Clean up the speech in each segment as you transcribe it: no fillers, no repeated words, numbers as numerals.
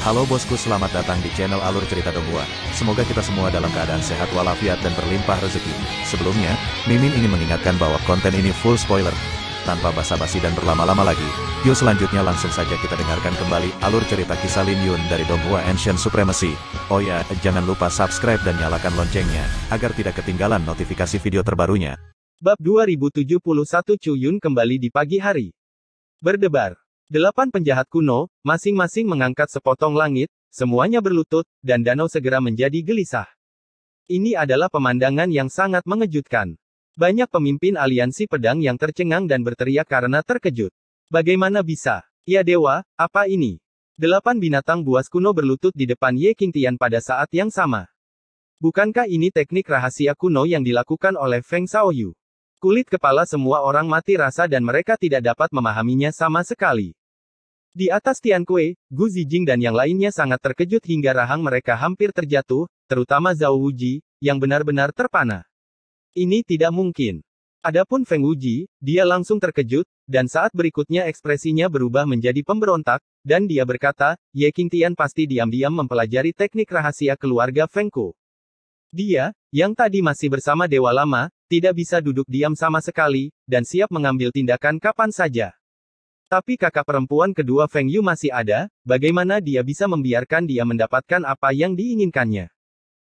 Halo bosku, selamat datang di channel Alur Cerita Donghua. Semoga kita semua dalam keadaan sehat walafiat dan berlimpah rezeki. Sebelumnya, Mimin ingin mengingatkan bahwa konten ini full spoiler. Tanpa basa-basi dan berlama-lama lagi, yuk selanjutnya langsung saja kita dengarkan kembali alur cerita kisah Lin Yun dari Donghua Ancient Supremacy. Oh ya, jangan lupa subscribe dan nyalakan loncengnya, agar tidak ketinggalan notifikasi video terbarunya. Bab 2071 Chu Yun kembali di pagi hari. Berdebar. 8 penjahat kuno, masing-masing mengangkat sepotong langit, semuanya berlutut, dan danau segera menjadi gelisah. Ini adalah pemandangan yang sangat mengejutkan. Banyak pemimpin aliansi pedang yang tercengang dan berteriak karena terkejut. Bagaimana bisa? Ya dewa, apa ini? 8 binatang buas kuno berlutut di depan Ye Qingtian pada saat yang sama. Bukankah ini teknik rahasia kuno yang dilakukan oleh Feng Xiaoyu? Kulit kepala semua orang mati rasa dan mereka tidak dapat memahaminya sama sekali. Di atas Tian Kue, Gu Zijing dan yang lainnya sangat terkejut hingga rahang mereka hampir terjatuh, terutama Zhao Wuji, yang benar-benar terpana. Ini tidak mungkin. Adapun Feng Wuji, dia langsung terkejut, dan saat berikutnya ekspresinya berubah menjadi pemberontak, dan dia berkata, Ye Qingtian pasti diam-diam mempelajari teknik rahasia keluarga Feng Ku. Dia, yang tadi masih bersama Dewa Lama, tidak bisa duduk diam sama sekali, dan siap mengambil tindakan kapan saja. Tapi kakak perempuan kedua Feng Yu masih ada, bagaimana dia bisa membiarkan dia mendapatkan apa yang diinginkannya?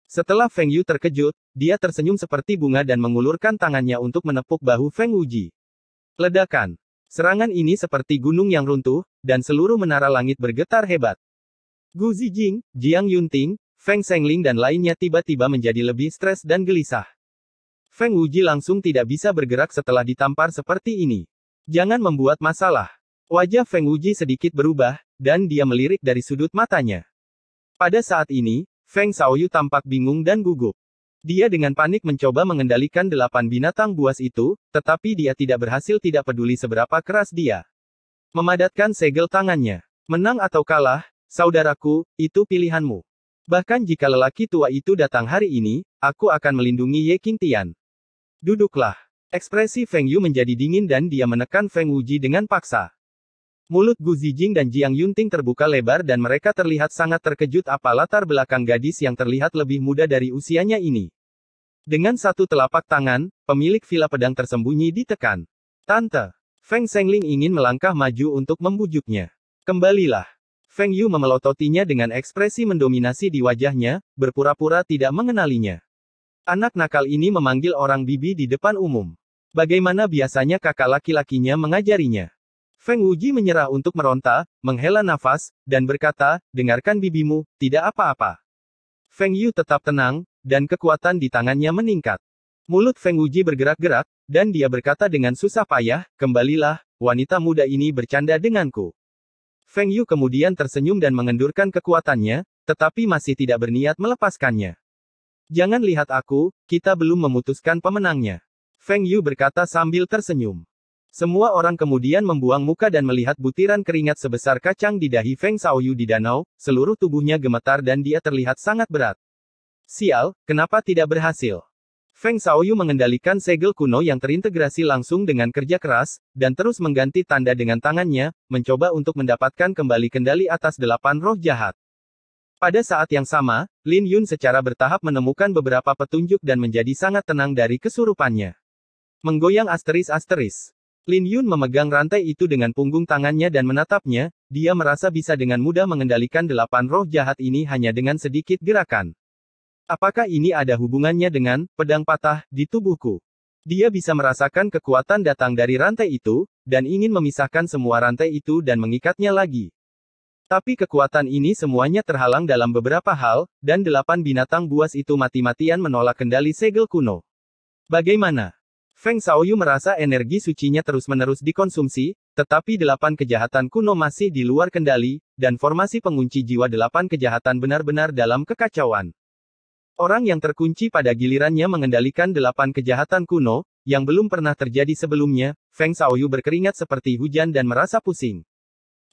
Setelah Feng Yu terkejut, dia tersenyum seperti bunga dan mengulurkan tangannya untuk menepuk bahu Feng Wuji. Ledakan. Serangan ini seperti gunung yang runtuh, dan seluruh menara langit bergetar hebat. Gu Zijing, Jiang Yunting, Feng Shengling dan lainnya tiba-tiba menjadi lebih stres dan gelisah. Feng Wuji langsung tidak bisa bergerak setelah ditampar seperti ini. Jangan membuat masalah. Wajah Feng Wuji sedikit berubah, dan dia melirik dari sudut matanya. Pada saat ini, Feng Xiaoyu tampak bingung dan gugup. Dia dengan panik mencoba mengendalikan 8 binatang buas itu, tetapi dia tidak berhasil, tidak peduli seberapa keras dia memadatkan segel tangannya. Menang atau kalah, saudaraku, itu pilihanmu. Bahkan jika lelaki tua itu datang hari ini, aku akan melindungi Ye Qingtian. Duduklah. Ekspresi Feng Yu menjadi dingin dan dia menekan Feng Wuji dengan paksa. Mulut Gu Zijing dan Jiang Yunting terbuka lebar dan mereka terlihat sangat terkejut apa latar belakang gadis yang terlihat lebih muda dari usianya ini. Dengan satu telapak tangan, pemilik villa pedang tersembunyi ditekan. Tante. Feng Shengling ingin melangkah maju untuk membujuknya. Kembalilah. Feng Yu memelototinya dengan ekspresi mendominasi di wajahnya, berpura-pura tidak mengenalinya. Anak nakal ini memanggil orang bibi di depan umum. Bagaimana biasanya kakak laki-lakinya mengajarinya? Feng Wuji menyerah untuk meronta, menghela nafas, dan berkata, dengarkan bibimu, tidak apa-apa. Feng Yu tetap tenang, dan kekuatan di tangannya meningkat. Mulut Feng Wuji bergerak-gerak, dan dia berkata dengan susah payah, kembalilah, wanita muda ini bercanda denganku. Feng Yu kemudian tersenyum dan mengendurkan kekuatannya, tetapi masih tidak berniat melepaskannya. Jangan lihat aku, kita belum memutuskan pemenangnya. Feng Yu berkata sambil tersenyum. Semua orang kemudian membuang muka dan melihat butiran keringat sebesar kacang di dahi Feng Xiaoyu di danau, seluruh tubuhnya gemetar dan dia terlihat sangat berat. Sial, kenapa tidak berhasil? Feng Xiaoyu mengendalikan segel kuno yang terintegrasi langsung dengan kerja keras, dan terus mengganti tanda dengan tangannya, mencoba untuk mendapatkan kembali kendali atas 8 roh jahat. Pada saat yang sama, Lin Yun secara bertahap menemukan beberapa petunjuk dan menjadi sangat tenang dari kesurupannya. Menggoyang asteris-asteris. Lin Yun memegang rantai itu dengan punggung tangannya dan menatapnya, dia merasa bisa dengan mudah mengendalikan 8 roh jahat ini hanya dengan sedikit gerakan. Apakah ini ada hubungannya dengan pedang patah di tubuhku? Dia bisa merasakan kekuatan datang dari rantai itu, dan ingin memisahkan semua rantai itu dan mengikatnya lagi. Tapi kekuatan ini semuanya terhalang dalam beberapa hal, dan 8 binatang buas itu mati-matian menolak kendali segel kuno. Bagaimana? Feng Xiaoyu merasa energi sucinya terus-menerus dikonsumsi, tetapi 8 kejahatan kuno masih di luar kendali, dan formasi pengunci jiwa 8 kejahatan benar-benar dalam kekacauan. Orang yang terkunci pada gilirannya mengendalikan 8 kejahatan kuno, yang belum pernah terjadi sebelumnya. Feng Xiaoyu berkeringat seperti hujan dan merasa pusing.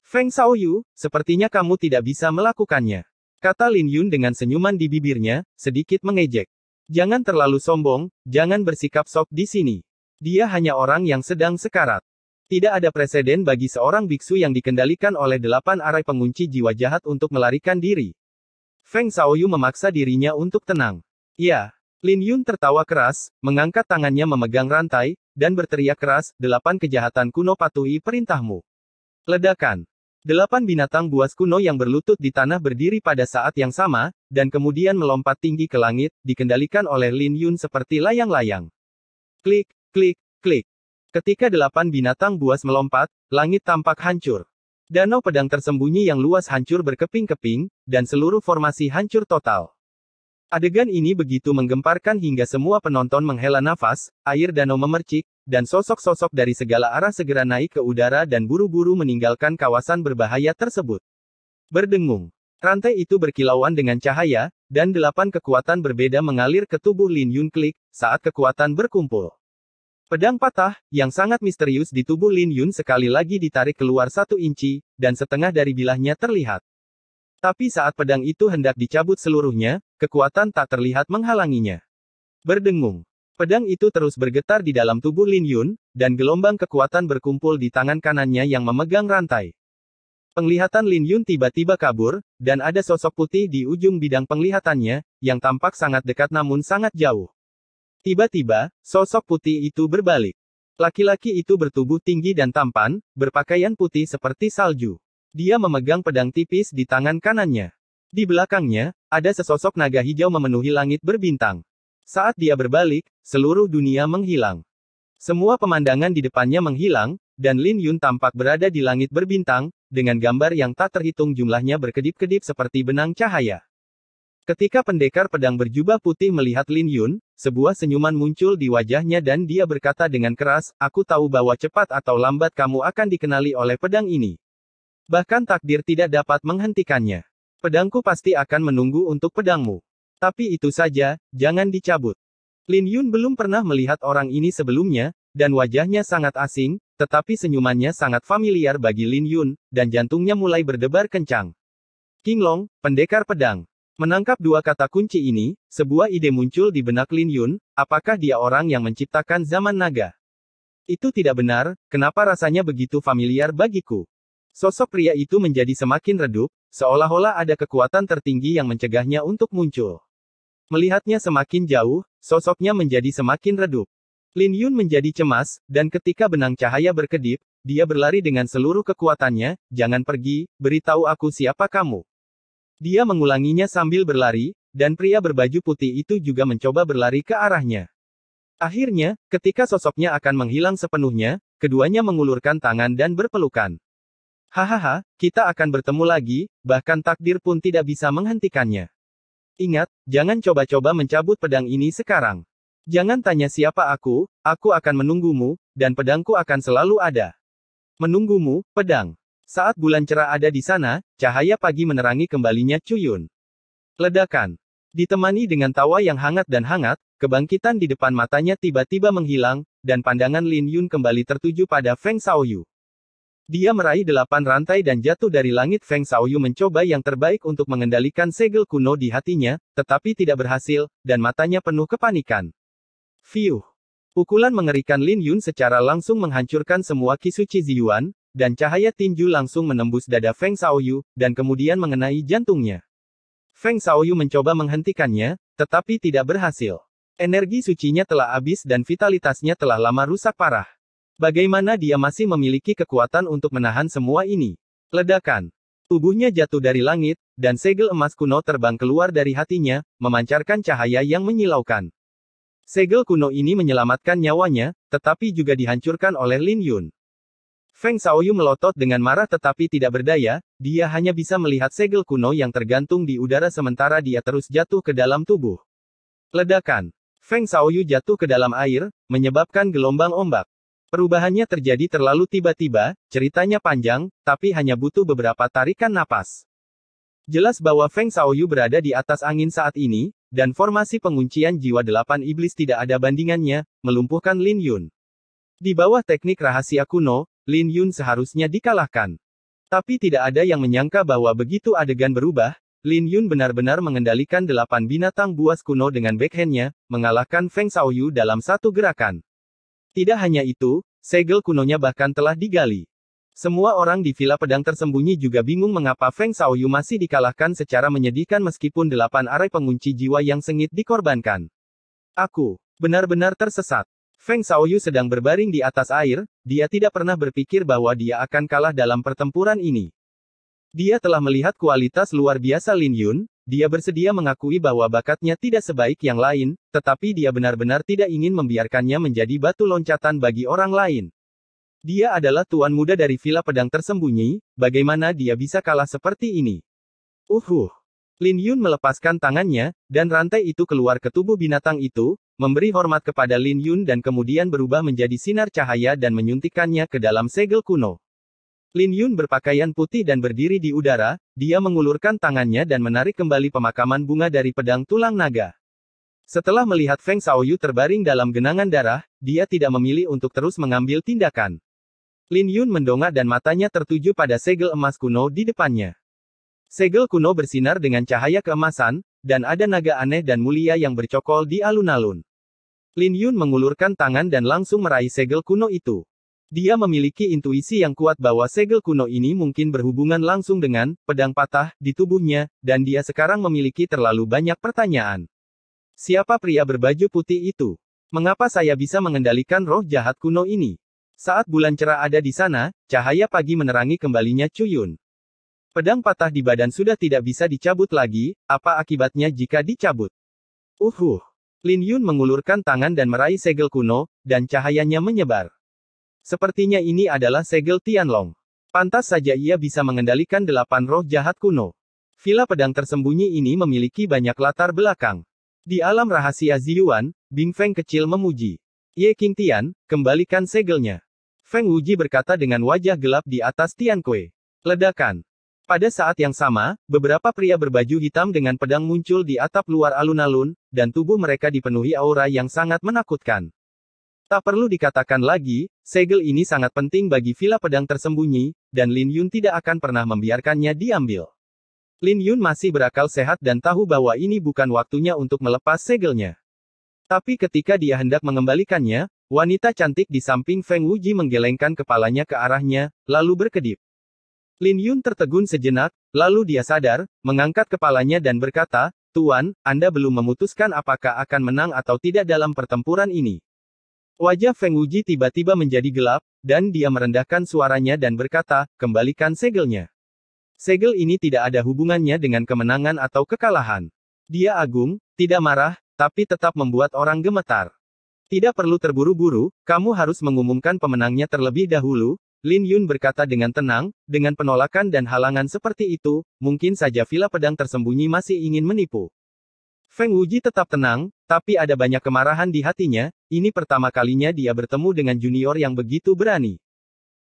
Feng Xiaoyu, sepertinya kamu tidak bisa melakukannya, kata Lin Yun dengan senyuman di bibirnya, sedikit mengejek. Jangan terlalu sombong, jangan bersikap sok di sini. Dia hanya orang yang sedang sekarat. Tidak ada preseden bagi seorang biksu yang dikendalikan oleh 8 arai pengunci jiwa jahat untuk melarikan diri. Feng Xiaoyu memaksa dirinya untuk tenang. Ya. Lin Yun tertawa keras, mengangkat tangannya memegang rantai, dan berteriak keras, 8 kejahatan kuno patuhi perintahmu. Ledakan. 8 binatang buas kuno yang berlutut di tanah berdiri pada saat yang sama, dan kemudian melompat tinggi ke langit, dikendalikan oleh Lin Yun seperti layang-layang. Klik, klik, klik. Ketika 8 binatang buas melompat, langit tampak hancur. Danau pedang tersembunyi yang luas hancur berkeping-keping, dan seluruh formasi hancur total. Adegan ini begitu menggemparkan hingga semua penonton menghela nafas, air danau memercik, dan sosok-sosok dari segala arah segera naik ke udara dan buru-buru meninggalkan kawasan berbahaya tersebut. Berdengung. Rantai itu berkilauan dengan cahaya, dan 8 kekuatan berbeda mengalir ke tubuh Lin Yun klik, saat kekuatan berkumpul. Pedang patah, yang sangat misterius di tubuh Lin Yun sekali lagi ditarik keluar 1 inci, dan setengah dari bilahnya terlihat. Tapi saat pedang itu hendak dicabut seluruhnya, kekuatan tak terlihat menghalanginya. Berdengung. Pedang itu terus bergetar di dalam tubuh Lin Yun, dan gelombang kekuatan berkumpul di tangan kanannya yang memegang rantai. Penglihatan Lin Yun tiba-tiba kabur, dan ada sosok putih di ujung bidang penglihatannya, yang tampak sangat dekat namun sangat jauh. Tiba-tiba, sosok putih itu berbalik. Laki-laki itu bertubuh tinggi dan tampan, berpakaian putih seperti salju. Dia memegang pedang tipis di tangan kanannya. Di belakangnya, ada sesosok naga hijau memenuhi langit berbintang. Saat dia berbalik, seluruh dunia menghilang. Semua pemandangan di depannya menghilang, dan Lin Yun tampak berada di langit berbintang, dengan gambar yang tak terhitung jumlahnya berkedip-kedip seperti benang cahaya. Ketika pendekar pedang berjubah putih melihat Lin Yun, sebuah senyuman muncul di wajahnya dan dia berkata dengan keras, aku tahu bahwa cepat atau lambat kamu akan dikenali oleh pedang ini. Bahkan takdir tidak dapat menghentikannya. Pedangku pasti akan menunggu untuk pedangmu. Tapi itu saja, jangan dicabut. Lin Yun belum pernah melihat orang ini sebelumnya, dan wajahnya sangat asing, tetapi senyumannya sangat familiar bagi Lin Yun, dan jantungnya mulai berdebar kencang. Qinglong, pendekar pedang. Menangkap 2 kata kunci ini, sebuah ide muncul di benak Lin Yun, apakah dia orang yang menciptakan zaman naga? Itu tidak benar, kenapa rasanya begitu familiar bagiku? Sosok pria itu menjadi semakin redup, seolah-olah ada kekuatan tertinggi yang mencegahnya untuk muncul. Melihatnya semakin jauh, sosoknya menjadi semakin redup. Lin Yun menjadi cemas, dan ketika benang cahaya berkedip, dia berlari dengan seluruh kekuatannya, jangan pergi, beritahu aku siapa kamu. Dia mengulanginya sambil berlari, dan pria berbaju putih itu juga mencoba berlari ke arahnya. Akhirnya, ketika sosoknya akan menghilang sepenuhnya, keduanya mengulurkan tangan dan berpelukan. Hahaha, kita akan bertemu lagi, bahkan takdir pun tidak bisa menghentikannya. Ingat, jangan coba-coba mencabut pedang ini sekarang. Jangan tanya siapa aku akan menunggumu, dan pedangku akan selalu ada. Menunggumu, pedang. Saat bulan cerah ada di sana, cahaya pagi menerangi kembalinya Cuyun. Ledakan. Ditemani dengan tawa yang hangat dan hangat, kebangkitan di depan matanya tiba-tiba menghilang, dan pandangan Lin Yun kembali tertuju pada Feng Xiaoyu. Dia meraih 8 rantai dan jatuh dari langit. Feng Xiaoyu mencoba yang terbaik untuk mengendalikan segel kuno di hatinya, tetapi tidak berhasil, dan matanya penuh kepanikan. Fiuh. Pukulan mengerikan Lin Yun secara langsung menghancurkan semua Qisuci Ziyuan, dan cahaya tinju langsung menembus dada Feng Xiaoyu, dan kemudian mengenai jantungnya. Feng Xiaoyu mencoba menghentikannya, tetapi tidak berhasil. Energi sucinya telah habis dan vitalitasnya telah lama rusak parah. Bagaimana dia masih memiliki kekuatan untuk menahan semua ini? Ledakan. Tubuhnya jatuh dari langit, dan segel emas kuno terbang keluar dari hatinya, memancarkan cahaya yang menyilaukan. Segel kuno ini menyelamatkan nyawanya, tetapi juga dihancurkan oleh Lin Yun. Feng Xiaoyu melotot dengan marah tetapi tidak berdaya, dia hanya bisa melihat segel kuno yang tergantung di udara sementara dia terus jatuh ke dalam tubuh. Ledakan. Feng Xiaoyu jatuh ke dalam air, menyebabkan gelombang ombak. Perubahannya terjadi terlalu tiba-tiba, ceritanya panjang, tapi hanya butuh beberapa tarikan napas. Jelas bahwa Feng Xiaoyu berada di atas angin saat ini, dan formasi penguncian jiwa 8 iblis tidak ada bandingannya, melumpuhkan Lin Yun. Di bawah teknik rahasia kuno, Lin Yun seharusnya dikalahkan. Tapi tidak ada yang menyangka bahwa begitu adegan berubah, Lin Yun benar-benar mengendalikan 8 binatang buas kuno dengan backhandnya, mengalahkan Feng Xiaoyu dalam satu gerakan. Tidak hanya itu, segel kunonya bahkan telah digali. Semua orang di Villa Pedang Tersembunyi juga bingung mengapa Feng Xiaoyu masih dikalahkan secara menyedihkan meskipun 8 arai pengunci jiwa yang sengit dikorbankan. Aku benar-benar tersesat. Feng Xiaoyu sedang berbaring di atas air, dia tidak pernah berpikir bahwa dia akan kalah dalam pertempuran ini. Dia telah melihat kualitas luar biasa Lin Yun, dia bersedia mengakui bahwa bakatnya tidak sebaik yang lain, tetapi dia benar-benar tidak ingin membiarkannya menjadi batu loncatan bagi orang lain. Dia adalah tuan muda dari Villa Pedang Tersembunyi, bagaimana dia bisa kalah seperti ini? Lin Yun melepaskan tangannya, dan rantai itu keluar ke tubuh binatang itu, memberi hormat kepada Lin Yun dan kemudian berubah menjadi sinar cahaya dan menyuntikkannya ke dalam segel kuno. Lin Yun berpakaian putih dan berdiri di udara, dia mengulurkan tangannya dan menarik kembali pemakaman bunga dari pedang tulang naga. Setelah melihat Feng Xiaoyu terbaring dalam genangan darah, dia tidak memilih untuk terus mengambil tindakan. Lin Yun mendongak dan matanya tertuju pada segel emas kuno di depannya. Segel kuno bersinar dengan cahaya keemasan, dan ada naga aneh dan mulia yang bercokol di alun-alun. Lin Yun mengulurkan tangan dan langsung meraih segel kuno itu. Dia memiliki intuisi yang kuat bahwa segel kuno ini mungkin berhubungan langsung dengan pedang patah di tubuhnya, dan dia sekarang memiliki terlalu banyak pertanyaan. Siapa pria berbaju putih itu? Mengapa saya bisa mengendalikan roh jahat kuno ini? Saat bulan cerah ada di sana, cahaya pagi menerangi kembalinya Cuyun. Pedang patah di badan sudah tidak bisa dicabut lagi, apa akibatnya jika dicabut? Lin Yun mengulurkan tangan dan meraih segel kuno, dan cahayanya menyebar. Sepertinya ini adalah segel Tianlong. Pantas saja ia bisa mengendalikan 8 roh jahat kuno. Villa Pedang Tersembunyi ini memiliki banyak latar belakang. Di alam rahasia Ziyuan, Bing Feng kecil memuji. Ye Qingtian, kembalikan segelnya. Feng Wuji berkata dengan wajah gelap di atas Tian Kue. Ledakan. Pada saat yang sama, beberapa pria berbaju hitam dengan pedang muncul di atap luar alun-alun, dan tubuh mereka dipenuhi aura yang sangat menakutkan. Tak perlu dikatakan lagi, segel ini sangat penting bagi Villa Pedang Tersembunyi, dan Lin Yun tidak akan pernah membiarkannya diambil. Lin Yun masih berakal sehat dan tahu bahwa ini bukan waktunya untuk melepas segelnya. Tapi ketika dia hendak mengembalikannya, wanita cantik di samping Feng Wuji menggelengkan kepalanya ke arahnya, lalu berkedip. Lin Yun tertegun sejenak, lalu dia sadar, mengangkat kepalanya dan berkata, "Tuan, Anda belum memutuskan apakah akan menang atau tidak dalam pertempuran ini." Wajah Feng Wuji tiba-tiba menjadi gelap, dan dia merendahkan suaranya dan berkata, "Kembalikan segelnya." Segel ini tidak ada hubungannya dengan kemenangan atau kekalahan. Dia agung, tidak marah, tapi tetap membuat orang gemetar. Tidak perlu terburu-buru, kamu harus mengumumkan pemenangnya terlebih dahulu, Lin Yun berkata dengan tenang, dengan penolakan dan halangan seperti itu, mungkin saja Villa Pedang Tersembunyi masih ingin menipu. Feng Wuji tetap tenang, tapi ada banyak kemarahan di hatinya, ini pertama kalinya dia bertemu dengan junior yang begitu berani.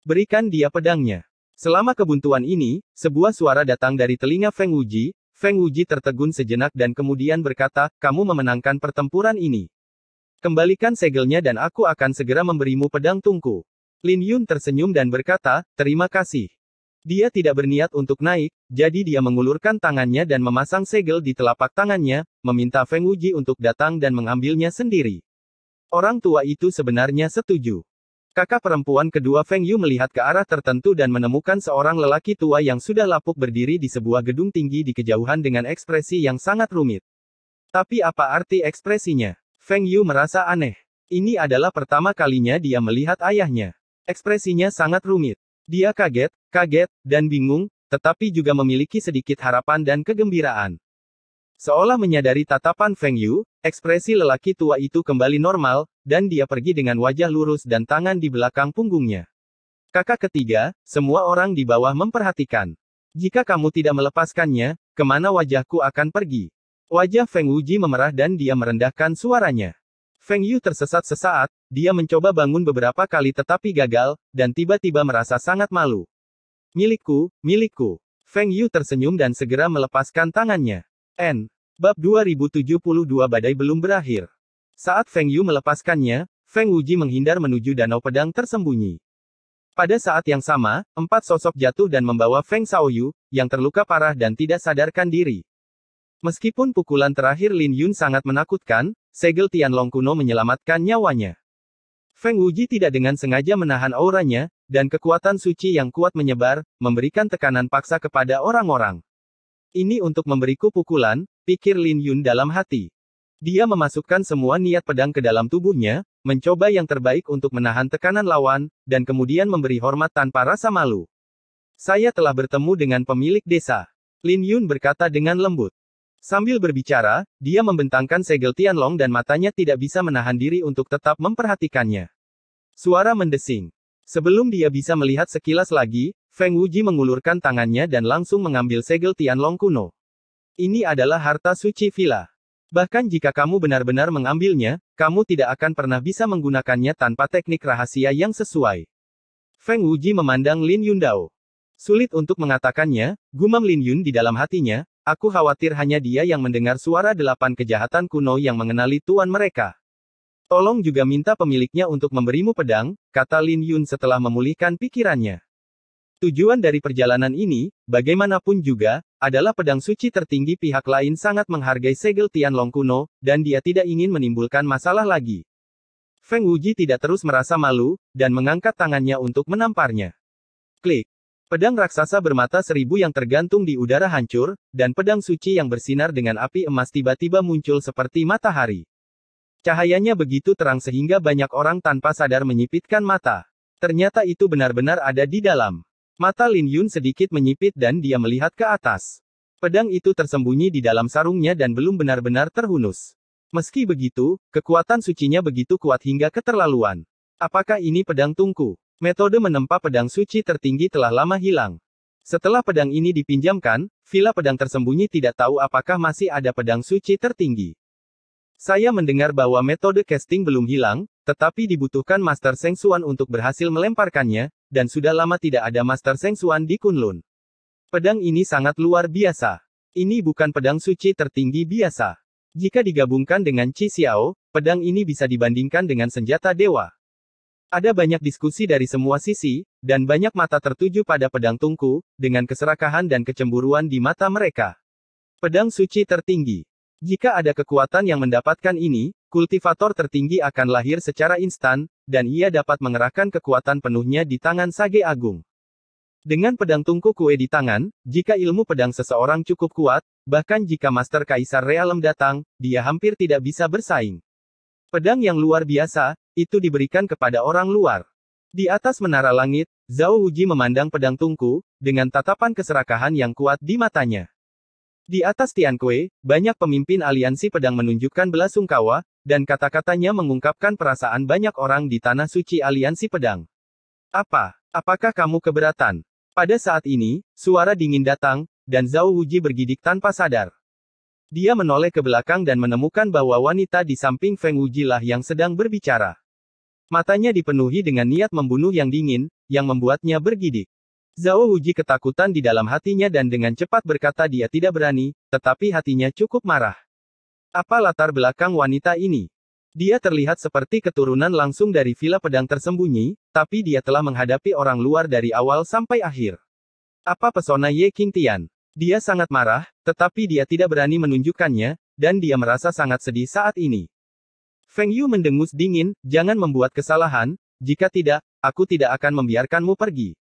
Berikan dia pedangnya. Selama kebuntuan ini, sebuah suara datang dari telinga Feng Wuji. Feng Wuji tertegun sejenak dan kemudian berkata, "Kamu memenangkan pertempuran ini. Kembalikan segelnya dan aku akan segera memberimu pedang tungku." Lin Yun tersenyum dan berkata, "Terima kasih." Dia tidak berniat untuk naik, jadi dia mengulurkan tangannya dan memasang segel di telapak tangannya, meminta Feng Wuji untuk datang dan mengambilnya sendiri. Orang tua itu sebenarnya setuju. Kakak perempuan kedua Feng Yu melihat ke arah tertentu dan menemukan seorang lelaki tua yang sudah lapuk berdiri di sebuah gedung tinggi di kejauhan dengan ekspresi yang sangat rumit. Tapi apa arti ekspresinya? Feng Yu merasa aneh. Ini adalah pertama kalinya dia melihat ayahnya. Ekspresinya sangat rumit. Dia kaget, dan bingung, tetapi juga memiliki sedikit harapan dan kegembiraan. Seolah menyadari tatapan Feng Yu, ekspresi lelaki tua itu kembali normal, dan dia pergi dengan wajah lurus dan tangan di belakang punggungnya. Kakak ketiga, semua orang di bawah memperhatikan. Jika kamu tidak melepaskannya, kemana wajahku akan pergi? Wajah Feng Wuji memerah dan dia merendahkan suaranya. Feng Yu tersesat sesaat, dia mencoba bangun beberapa kali tetapi gagal, dan tiba-tiba merasa sangat malu. Milikku. Feng Yu tersenyum dan segera melepaskan tangannya. Bab 2072 Badai belum berakhir. Saat Feng Yu melepaskannya, Feng Wuji menghindar menuju danau pedang tersembunyi. Pada saat yang sama, 4 sosok jatuh dan membawa Feng Xiaoyu, yang terluka parah dan tidak sadarkan diri. Meskipun pukulan terakhir Lin Yun sangat menakutkan, segel Tianlong kuno menyelamatkan nyawanya. Feng Wuji tidak dengan sengaja menahan auranya, dan kekuatan suci yang kuat menyebar, memberikan tekanan paksa kepada orang-orang. Ini untuk memberiku pukulan, pikir Lin Yun dalam hati. Dia memasukkan semua niat pedang ke dalam tubuhnya, mencoba yang terbaik untuk menahan tekanan lawan, dan kemudian memberi hormat tanpa rasa malu. Saya telah bertemu dengan pemilik desa. Lin Yun berkata dengan lembut. Sambil berbicara, dia membentangkan segel Tianlong dan matanya tidak bisa menahan diri untuk tetap memperhatikannya. Suara mendesing. Sebelum dia bisa melihat sekilas lagi, Feng Wuji mengulurkan tangannya dan langsung mengambil segel Tianlong kuno. Ini adalah harta suci villa. Bahkan jika kamu benar-benar mengambilnya, kamu tidak akan pernah bisa menggunakannya tanpa teknik rahasia yang sesuai. Feng Wuji memandang Lin Yundao. Sulit untuk mengatakannya, gumam Lin Yun di dalam hatinya, aku khawatir hanya dia yang mendengar suara 8 kejahatan kuno yang mengenali tuan mereka. Tolong juga minta pemiliknya untuk memberimu pedang, kata Lin Yun setelah memulihkan pikirannya. Tujuan dari perjalanan ini, bagaimanapun juga, adalah pedang suci tertinggi. Pihak lain sangat menghargai segel Tianlong kuno, dan dia tidak ingin menimbulkan masalah lagi. Feng Wuji tidak terus merasa malu, dan mengangkat tangannya untuk menamparnya. Klik. Pedang raksasa bermata 1000 yang tergantung di udara hancur, dan pedang suci yang bersinar dengan api emas tiba-tiba muncul seperti matahari. Cahayanya begitu terang sehingga banyak orang tanpa sadar menyipitkan mata. Ternyata itu benar-benar ada di dalam. Mata Lin Yun sedikit menyipit dan dia melihat ke atas. Pedang itu tersembunyi di dalam sarungnya dan belum benar-benar terhunus. Meski begitu, kekuatan sucinya begitu kuat hingga keterlaluan. Apakah ini pedang tungku? Metode menempa pedang suci tertinggi telah lama hilang. Setelah pedang ini dipinjamkan, villa pedang tersembunyi tidak tahu apakah masih ada pedang suci tertinggi. Saya mendengar bahwa metode casting belum hilang, tetapi dibutuhkan Master Sheng Xuan untuk berhasil melemparkannya, dan sudah lama tidak ada Master Sheng Xuan di Kunlun. Pedang ini sangat luar biasa. Ini bukan pedang suci tertinggi biasa. Jika digabungkan dengan Qi Xiao, pedang ini bisa dibandingkan dengan senjata dewa. Ada banyak diskusi dari semua sisi, dan banyak mata tertuju pada pedang tungku, dengan keserakahan dan kecemburuan di mata mereka. Pedang suci tertinggi. Jika ada kekuatan yang mendapatkan ini, kultivator tertinggi akan lahir secara instan, dan ia dapat mengerahkan kekuatan penuhnya di tangan Sage Agung. Dengan pedang tungku kue di tangan, jika ilmu pedang seseorang cukup kuat, bahkan jika Master Kaisar Realem datang, dia hampir tidak bisa bersaing. Pedang yang luar biasa, itu diberikan kepada orang luar. Di atas menara langit, Zhao Wuji memandang pedang tungku, dengan tatapan keserakahan yang kuat di matanya. Di atas Tiankue, banyak pemimpin aliansi pedang menunjukkan belasungkawa, dan kata-katanya mengungkapkan perasaan banyak orang di tanah suci aliansi pedang. Apakah kamu keberatan? Pada saat ini, suara dingin datang, dan Zhao Wuji bergidik tanpa sadar. Dia menoleh ke belakang dan menemukan bahwa wanita di samping Feng Wuji lah yang sedang berbicara. Matanya dipenuhi dengan niat membunuh yang dingin, yang membuatnya bergidik. Zhao Wuji ketakutan di dalam hatinya dan dengan cepat berkata dia tidak berani, tetapi hatinya cukup marah. Apa latar belakang wanita ini? Dia terlihat seperti keturunan langsung dari villa pedang tersembunyi, tapi dia telah menghadapi orang luar dari awal sampai akhir. Apa pesona Ye Qingtian? Dia sangat marah, tetapi dia tidak berani menunjukkannya, dan dia merasa sangat sedih saat ini. Feng Yu mendengus dingin, jangan membuat kesalahan, jika tidak, aku tidak akan membiarkanmu pergi.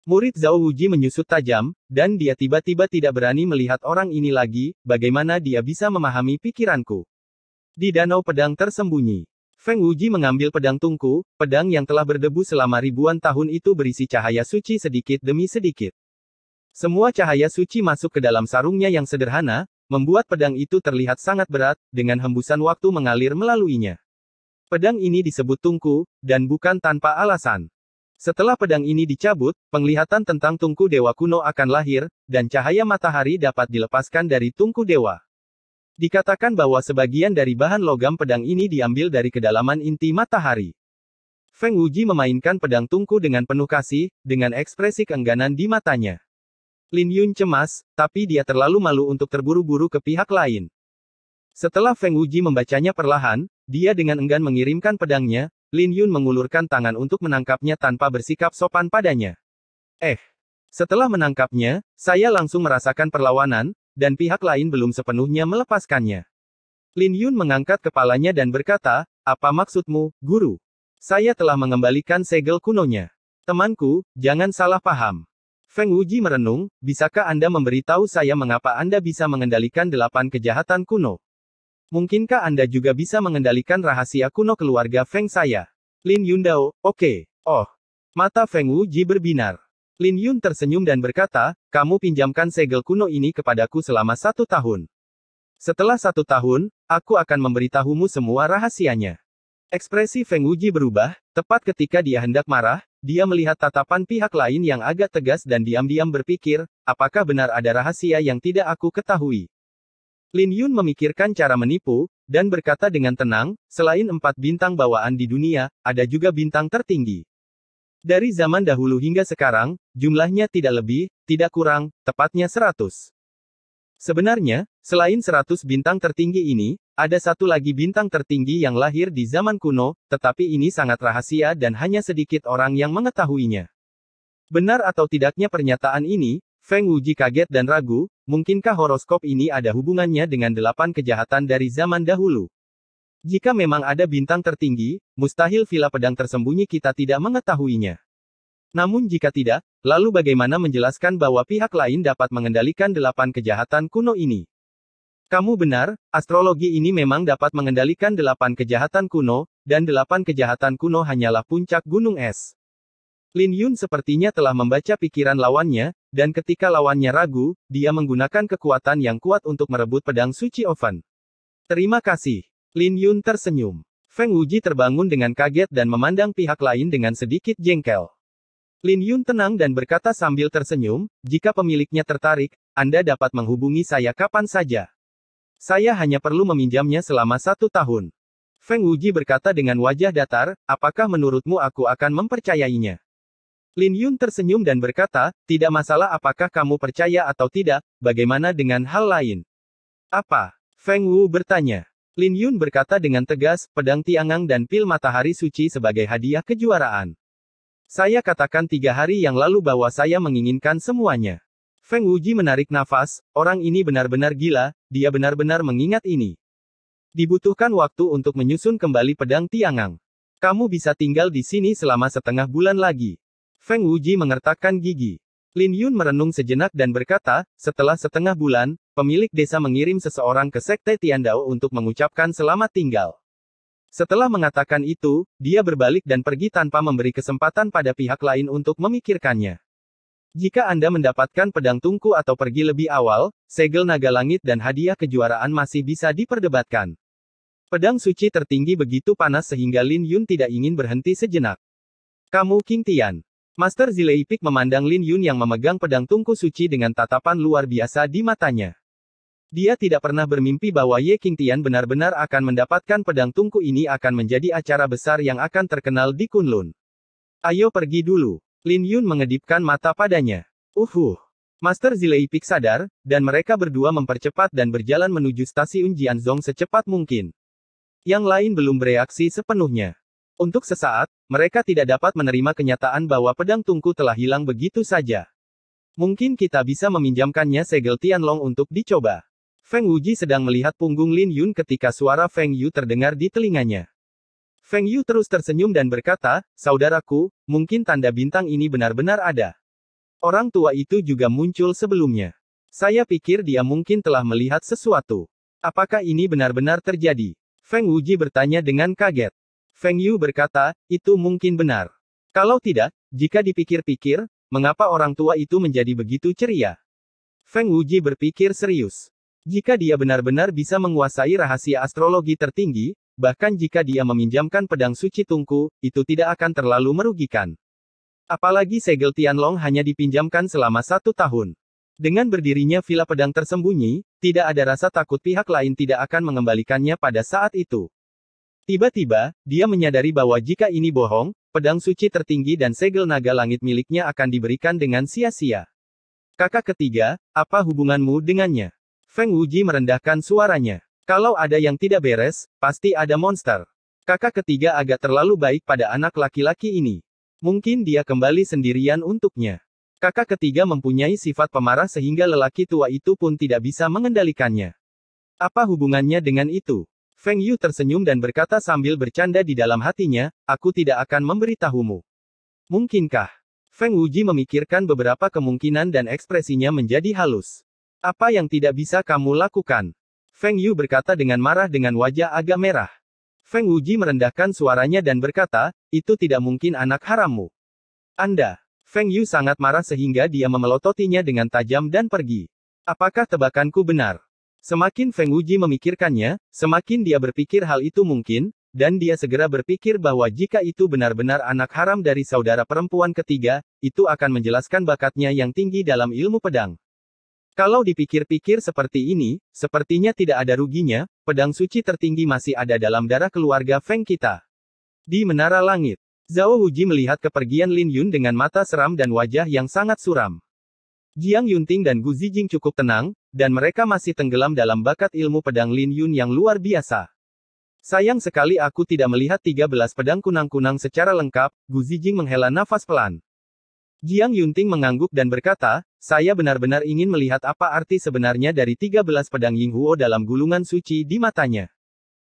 Murid Zhao Wuji menyusut tajam, dan dia tiba-tiba tidak berani melihat orang ini lagi, bagaimana dia bisa memahami pikiranku. Di danau pedang tersembunyi. Feng Wuji mengambil pedang tungku, pedang yang telah berdebu selama ribuan tahun itu berisi cahaya suci sedikit demi sedikit. Semua cahaya suci masuk ke dalam sarungnya yang sederhana, membuat pedang itu terlihat sangat berat, dengan hembusan waktu mengalir melaluinya. Pedang ini disebut tungku, dan bukan tanpa alasan. Setelah pedang ini dicabut, penglihatan tentang tungku dewa kuno akan lahir, dan cahaya matahari dapat dilepaskan dari tungku dewa. Dikatakan bahwa sebagian dari bahan logam pedang ini diambil dari kedalaman inti matahari. Feng Wuji memainkan pedang tungku dengan penuh kasih, dengan ekspresi keengganan di matanya. Lin Yun cemas, tapi dia terlalu malu untuk terburu-buru ke pihak lain. Setelah Feng Wuji membacanya perlahan, dia dengan enggan mengirimkan pedangnya. Lin Yun mengulurkan tangan untuk menangkapnya tanpa bersikap sopan padanya. Setelah menangkapnya, saya langsung merasakan perlawanan, dan pihak lain belum sepenuhnya melepaskannya. Lin Yun mengangkat kepalanya dan berkata, apa maksudmu, guru? Saya telah mengembalikan segel kunonya. Temanku, jangan salah paham. Feng Wuji merenung, bisakah Anda memberitahu saya mengapa Anda bisa mengendalikan 8 kejahatan kuno? Mungkinkah Anda juga bisa mengendalikan rahasia kuno keluarga Feng saya? Lin Yundao, oke. Oh. Mata Feng Wuji berbinar. Lin Yun tersenyum dan berkata, kamu pinjamkan segel kuno ini kepadaku selama 1 tahun. Setelah 1 tahun, aku akan memberitahumu semua rahasianya. Ekspresi Feng Wuji berubah, tepat ketika dia hendak marah, dia melihat tatapan pihak lain yang agak tegas dan diam-diam berpikir, apakah benar ada rahasia yang tidak aku ketahui? Lin Yun memikirkan cara menipu, dan berkata dengan tenang, selain 4 bintang bawaan di dunia, ada juga bintang tertinggi. Dari zaman dahulu hingga sekarang, jumlahnya tidak lebih, tidak kurang, tepatnya 100. Sebenarnya, selain 100 bintang tertinggi ini, ada satu lagi bintang tertinggi yang lahir di zaman kuno, tetapi ini sangat rahasia dan hanya sedikit orang yang mengetahuinya. Benar atau tidaknya pernyataan ini, Feng Wuji kaget dan ragu, mungkinkah horoskop ini ada hubungannya dengan 8 kejahatan dari zaman dahulu? Jika memang ada bintang tertinggi, mustahil villa pedang tersembunyi kita tidak mengetahuinya. Namun jika tidak, lalu bagaimana menjelaskan bahwa pihak lain dapat mengendalikan 8 kejahatan kuno ini? Kamu benar, astrologi ini memang dapat mengendalikan 8 kejahatan kuno, dan 8 kejahatan kuno hanyalah puncak gunung es. Lin Yun sepertinya telah membaca pikiran lawannya, dan ketika lawannya ragu, dia menggunakan kekuatan yang kuat untuk merebut pedang suci Oven. Terima kasih. Lin Yun tersenyum. Feng Wuji terbangun dengan kaget dan memandang pihak lain dengan sedikit jengkel. Lin Yun tenang dan berkata sambil tersenyum, jika pemiliknya tertarik, Anda dapat menghubungi saya kapan saja. Saya hanya perlu meminjamnya selama 1 tahun. Feng Wuji berkata dengan wajah datar, apakah menurutmu aku akan mempercayainya? Lin Yun tersenyum dan berkata, tidak masalah apakah kamu percaya atau tidak, bagaimana dengan hal lain? Apa? Feng Wu bertanya. Lin Yun berkata dengan tegas, pedang Tiangang dan pil matahari suci sebagai hadiah kejuaraan. Saya katakan 3 hari yang lalu bahwa saya menginginkan semuanya. Feng Wuji menarik nafas, orang ini benar-benar gila, dia benar-benar mengingat ini. Dibutuhkan waktu untuk menyusun kembali pedang Tiangang. Kamu bisa tinggal di sini selama setengah bulan lagi. Feng Wuji mengertakkan gigi. Lin Yun merenung sejenak dan berkata, setelah setengah bulan, pemilik desa mengirim seseorang ke Sekte Tiandao untuk mengucapkan selamat tinggal. Setelah mengatakan itu, dia berbalik dan pergi tanpa memberi kesempatan pada pihak lain untuk memikirkannya. Jika Anda mendapatkan pedang tungku atau pergi lebih awal, segel naga langit dan hadiah kejuaraan masih bisa diperdebatkan. Pedang suci tertinggi begitu panas sehingga Lin Yun tidak ingin berhenti sejenak. Kamu King Tian. Master Zileipik memandang Lin Yun yang memegang pedang tungku suci dengan tatapan luar biasa di matanya. Dia tidak pernah bermimpi bahwa Ye King Tian benar-benar akan mendapatkan pedang tungku ini akan menjadi acara besar yang akan terkenal di Kunlun. Ayo pergi dulu. Lin Yun mengedipkan mata padanya. Master Zileipik sadar, dan mereka berdua mempercepat dan berjalan menuju stasiun Jianzhong secepat mungkin. Yang lain belum bereaksi sepenuhnya. Untuk sesaat, mereka tidak dapat menerima kenyataan bahwa pedang tungku telah hilang begitu saja. Mungkin kita bisa meminjamkannya segel Tianlong untuk dicoba. Feng Wuji sedang melihat punggung Lin Yun ketika suara Feng Yu terdengar di telinganya. Feng Yu terus tersenyum dan berkata, saudaraku, mungkin tanda bintang ini benar-benar ada. Orang tua itu juga muncul sebelumnya. Saya pikir dia mungkin telah melihat sesuatu. Apakah ini benar-benar terjadi? Feng Wuji bertanya dengan kaget. Feng Yu berkata, itu mungkin benar. Kalau tidak, jika dipikir-pikir, mengapa orang tua itu menjadi begitu ceria? Feng Wuji berpikir serius. Jika dia benar-benar bisa menguasai rahasia astrologi tertinggi, bahkan jika dia meminjamkan pedang suci tungku, itu tidak akan terlalu merugikan. Apalagi segel Tianlong hanya dipinjamkan selama 1 tahun. Dengan berdirinya villa pedang tersembunyi, tidak ada rasa takut pihak lain tidak akan mengembalikannya pada saat itu. Tiba-tiba, dia menyadari bahwa jika ini bohong, pedang suci tertinggi dan segel naga langit miliknya akan diberikan dengan sia-sia. Kakak ketiga, apa hubunganmu dengannya? Feng Wuji merendahkan suaranya. Kalau ada yang tidak beres, pasti ada monster. Kakak ketiga agak terlalu baik pada anak laki-laki ini. Mungkin dia kembali sendirian untuknya. Kakak ketiga mempunyai sifat pemarah sehingga lelaki tua itu pun tidak bisa mengendalikannya. Apa hubungannya dengan itu? Feng Yu tersenyum dan berkata sambil bercanda di dalam hatinya, aku tidak akan memberitahumu. Mungkinkah? Feng Wuji memikirkan beberapa kemungkinan dan ekspresinya menjadi halus. Apa yang tidak bisa kamu lakukan? Feng Yu berkata dengan marah dengan wajah agak merah. Feng Wuji merendahkan suaranya dan berkata, itu tidak mungkin anak harammu. Anda. Feng Yu sangat marah sehingga dia memelototinya dengan tajam dan pergi. Apakah tebakanku benar? Semakin Feng Wuji memikirkannya, semakin dia berpikir hal itu mungkin, dan dia segera berpikir bahwa jika itu benar-benar anak haram dari saudara perempuan ketiga, itu akan menjelaskan bakatnya yang tinggi dalam ilmu pedang. Kalau dipikir-pikir seperti ini, sepertinya tidak ada ruginya, pedang suci tertinggi masih ada dalam darah keluarga Feng kita. Di Menara Langit, Zhao Wuji melihat kepergian Lin Yun dengan mata seram dan wajah yang sangat suram. Jiang Yunting dan Gu Zijing cukup tenang, dan mereka masih tenggelam dalam bakat ilmu pedang Lin Yun yang luar biasa. Sayang sekali aku tidak melihat 13 pedang kunang-kunang secara lengkap, Gu Zijing menghela nafas pelan. Jiang Yunting mengangguk dan berkata, saya benar-benar ingin melihat apa arti sebenarnya dari 13 pedang Ying Huo dalam gulungan suci di matanya.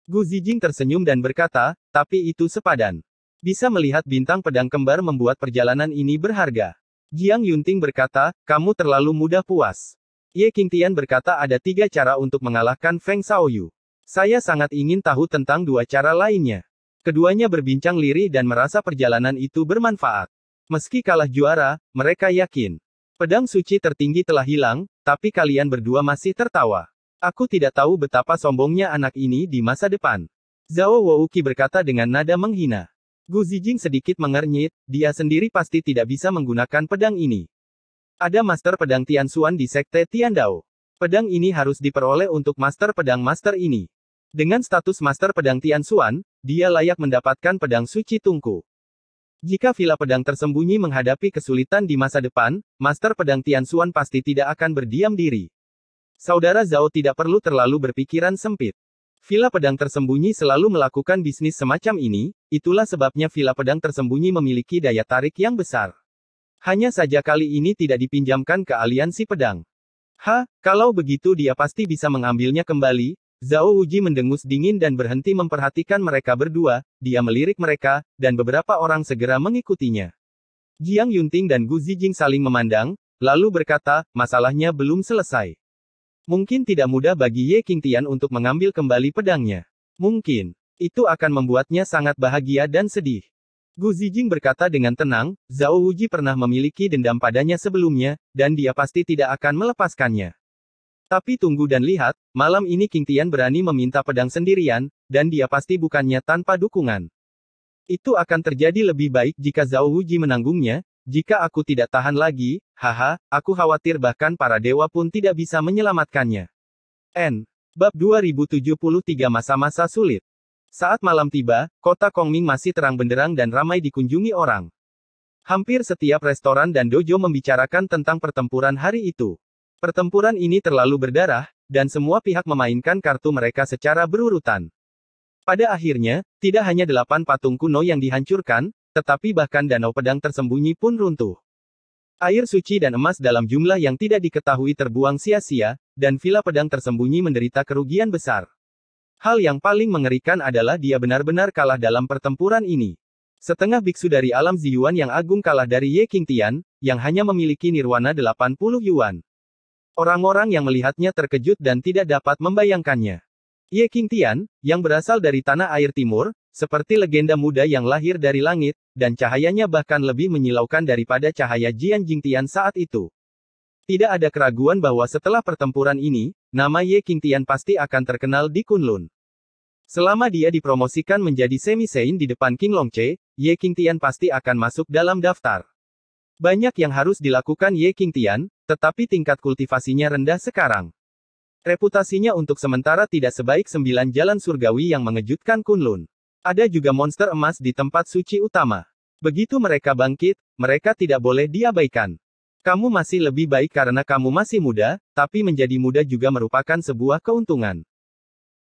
Gu Zijing tersenyum dan berkata, tapi itu sepadan. Bisa melihat bintang pedang kembar membuat perjalanan ini berharga. Jiang Yunting berkata, kamu terlalu mudah puas. Ye Qingtian berkata ada 3 cara untuk mengalahkan Feng Shaoyu. Saya sangat ingin tahu tentang 2 cara lainnya. Keduanya berbincang lirih dan merasa perjalanan itu bermanfaat. Meski kalah juara, mereka yakin. Pedang suci tertinggi telah hilang, tapi kalian berdua masih tertawa. Aku tidak tahu betapa sombongnya anak ini di masa depan. Zhao Wouqi berkata dengan nada menghina. Gu Zijing sedikit mengernyit, dia sendiri pasti tidak bisa menggunakan pedang ini. Ada Master Pedang Tianxuan di Sekte Tiandao. Pedang ini harus diperoleh untuk Master Pedang Master ini. Dengan status Master Pedang Tianxuan, dia layak mendapatkan pedang suci tungku. Jika Villa Pedang Tersembunyi menghadapi kesulitan di masa depan, Master Pedang Tianxuan pasti tidak akan berdiam diri. Saudara Zhao tidak perlu terlalu berpikiran sempit. Villa Pedang Tersembunyi selalu melakukan bisnis semacam ini, itulah sebabnya Villa Pedang Tersembunyi memiliki daya tarik yang besar. Hanya saja kali ini tidak dipinjamkan ke aliansi pedang. Kalau begitu dia pasti bisa mengambilnya kembali. Zhao Wuji mendengus dingin dan berhenti memperhatikan mereka berdua, dia melirik mereka, dan beberapa orang segera mengikutinya. Jiang Yunting dan Gu Zijing saling memandang, lalu berkata, masalahnya belum selesai. Mungkin tidak mudah bagi Ye Qingtian untuk mengambil kembali pedangnya. Mungkin, itu akan membuatnya sangat bahagia dan sedih. Gu Zijing berkata dengan tenang, Zhao Wuji pernah memiliki dendam padanya sebelumnya, dan dia pasti tidak akan melepaskannya. Tapi tunggu dan lihat, malam ini Qingtian berani meminta pedang sendirian, dan dia pasti bukannya tanpa dukungan. Itu akan terjadi lebih baik jika Zhao Wuji menanggungnya, jika aku tidak tahan lagi, aku khawatir bahkan para dewa pun tidak bisa menyelamatkannya. Bab 2073 Masa-masa sulit. Saat malam tiba, kota Kongming masih terang benderang dan ramai dikunjungi orang. Hampir setiap restoran dan dojo membicarakan tentang pertempuran hari itu. Pertempuran ini terlalu berdarah, dan semua pihak memainkan kartu mereka secara berurutan. Pada akhirnya, tidak hanya 8 patung kuno yang dihancurkan, tetapi bahkan danau pedang tersembunyi pun runtuh. Air suci dan emas dalam jumlah yang tidak diketahui terbuang sia-sia, dan Villa Pedang Tersembunyi menderita kerugian besar. Hal yang paling mengerikan adalah dia benar-benar kalah dalam pertempuran ini. Setengah biksu dari alam Ziyuan yang agung kalah dari Ye Qingtian, yang hanya memiliki nirwana 80 yuan. Orang-orang yang melihatnya terkejut dan tidak dapat membayangkannya. Ye Qingtian, yang berasal dari tanah air timur, seperti legenda muda yang lahir dari langit, dan cahayanya bahkan lebih menyilaukan daripada cahaya Jian Jingtian saat itu. Tidak ada keraguan bahwa setelah pertempuran ini, nama Ye Qingtian pasti akan terkenal di Kunlun. Selama dia dipromosikan menjadi semi-sein di depan King Longche, Ye Qingtian pasti akan masuk dalam daftar. Banyak yang harus dilakukan Ye Qingtian, tetapi tingkat kultivasinya rendah sekarang. Reputasinya untuk sementara tidak sebaik 9 jalan surgawi yang mengejutkan Kunlun. Ada juga monster emas di tempat suci utama. Begitu mereka bangkit, mereka tidak boleh diabaikan. Kamu masih lebih baik karena kamu masih muda, tapi menjadi muda juga merupakan sebuah keuntungan.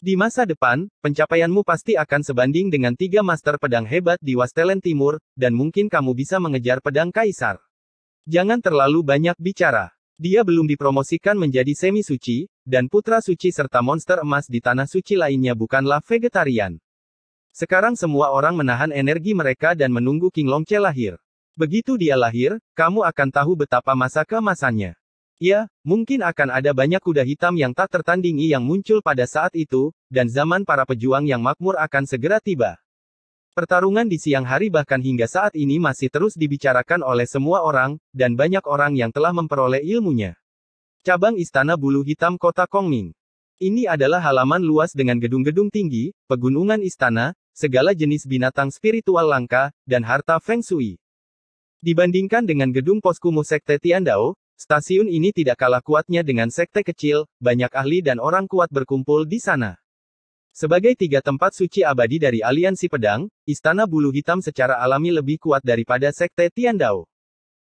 Di masa depan, pencapaianmu pasti akan sebanding dengan 3 master pedang hebat di Wastelen Timur, dan mungkin kamu bisa mengejar pedang kaisar. Jangan terlalu banyak bicara. Dia belum dipromosikan menjadi semi-suci, dan putra suci serta monster emas di tanah suci lainnya bukanlah vegetarian. Sekarang semua orang menahan energi mereka dan menunggu King Longche lahir. Begitu dia lahir, kamu akan tahu betapa masa keemasannya. Ya, mungkin akan ada banyak kuda hitam yang tak tertandingi yang muncul pada saat itu, dan zaman para pejuang yang makmur akan segera tiba. Pertarungan di siang hari bahkan hingga saat ini masih terus dibicarakan oleh semua orang, dan banyak orang yang telah memperoleh ilmunya. Cabang Istana Bulu Hitam Kota Kongming. Ini adalah halaman luas dengan gedung-gedung tinggi, pegunungan istana, segala jenis binatang spiritual langka, dan harta Feng Shui. Dibandingkan dengan gedung pos kumuh Sekte Tiandao, stasiun ini tidak kalah kuatnya dengan sekte kecil, banyak ahli dan orang kuat berkumpul di sana. Sebagai tiga tempat suci abadi dari aliansi pedang, Istana Bulu Hitam secara alami lebih kuat daripada Sekte Tiandao.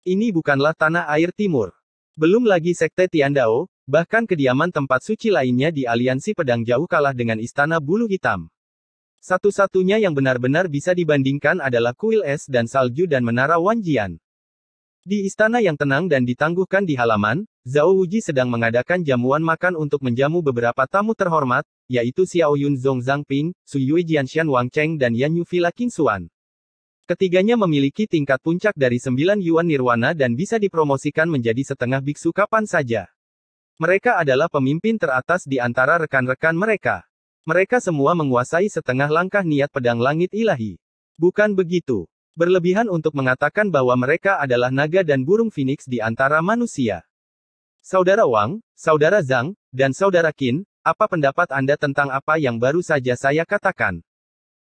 Ini bukanlah tanah air timur. Belum lagi Sekte Tiandao, bahkan kediaman tempat suci lainnya di aliansi pedang jauh kalah dengan Istana Bulu Hitam. Satu-satunya yang benar-benar bisa dibandingkan adalah kuil es dan salju dan menara Wanjian. Di istana yang tenang dan ditangguhkan di halaman, Zhao Wuji sedang mengadakan jamuan makan untuk menjamu beberapa tamu terhormat, yaitu Xiao Yun Zong Zhangping, Su Yue Jianshan Wang Cheng dan Yan Yu Villa King Xuan. Ketiganya memiliki tingkat puncak dari 9 Yuan Nirwana dan bisa dipromosikan menjadi setengah biksu kapan saja. Mereka adalah pemimpin teratas di antara rekan-rekan mereka. Mereka semua menguasai setengah langkah niat pedang langit ilahi. Bukan begitu. Berlebihan untuk mengatakan bahwa mereka adalah naga dan burung phoenix di antara manusia. Saudara Wang, Saudara Zhang, dan Saudara Qin, apa pendapat Anda tentang apa yang baru saja saya katakan?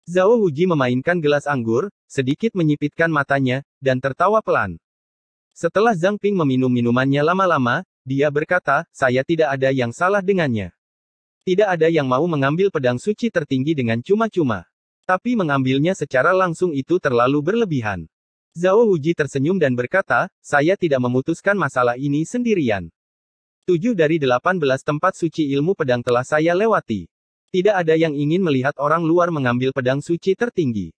Zhao Wuji memainkan gelas anggur, sedikit menyipitkan matanya, dan tertawa pelan. Setelah Zhang Ping meminum minumannya lama-lama, dia berkata, saya tidak ada yang salah dengannya. Tidak ada yang mau mengambil pedang suci tertinggi dengan cuma-cuma. Tapi mengambilnya secara langsung itu terlalu berlebihan. Zhao Wuji tersenyum dan berkata, saya tidak memutuskan masalah ini sendirian. 7 dari 18 tempat suci ilmu pedang telah saya lewati. Tidak ada yang ingin melihat orang luar mengambil pedang suci tertinggi.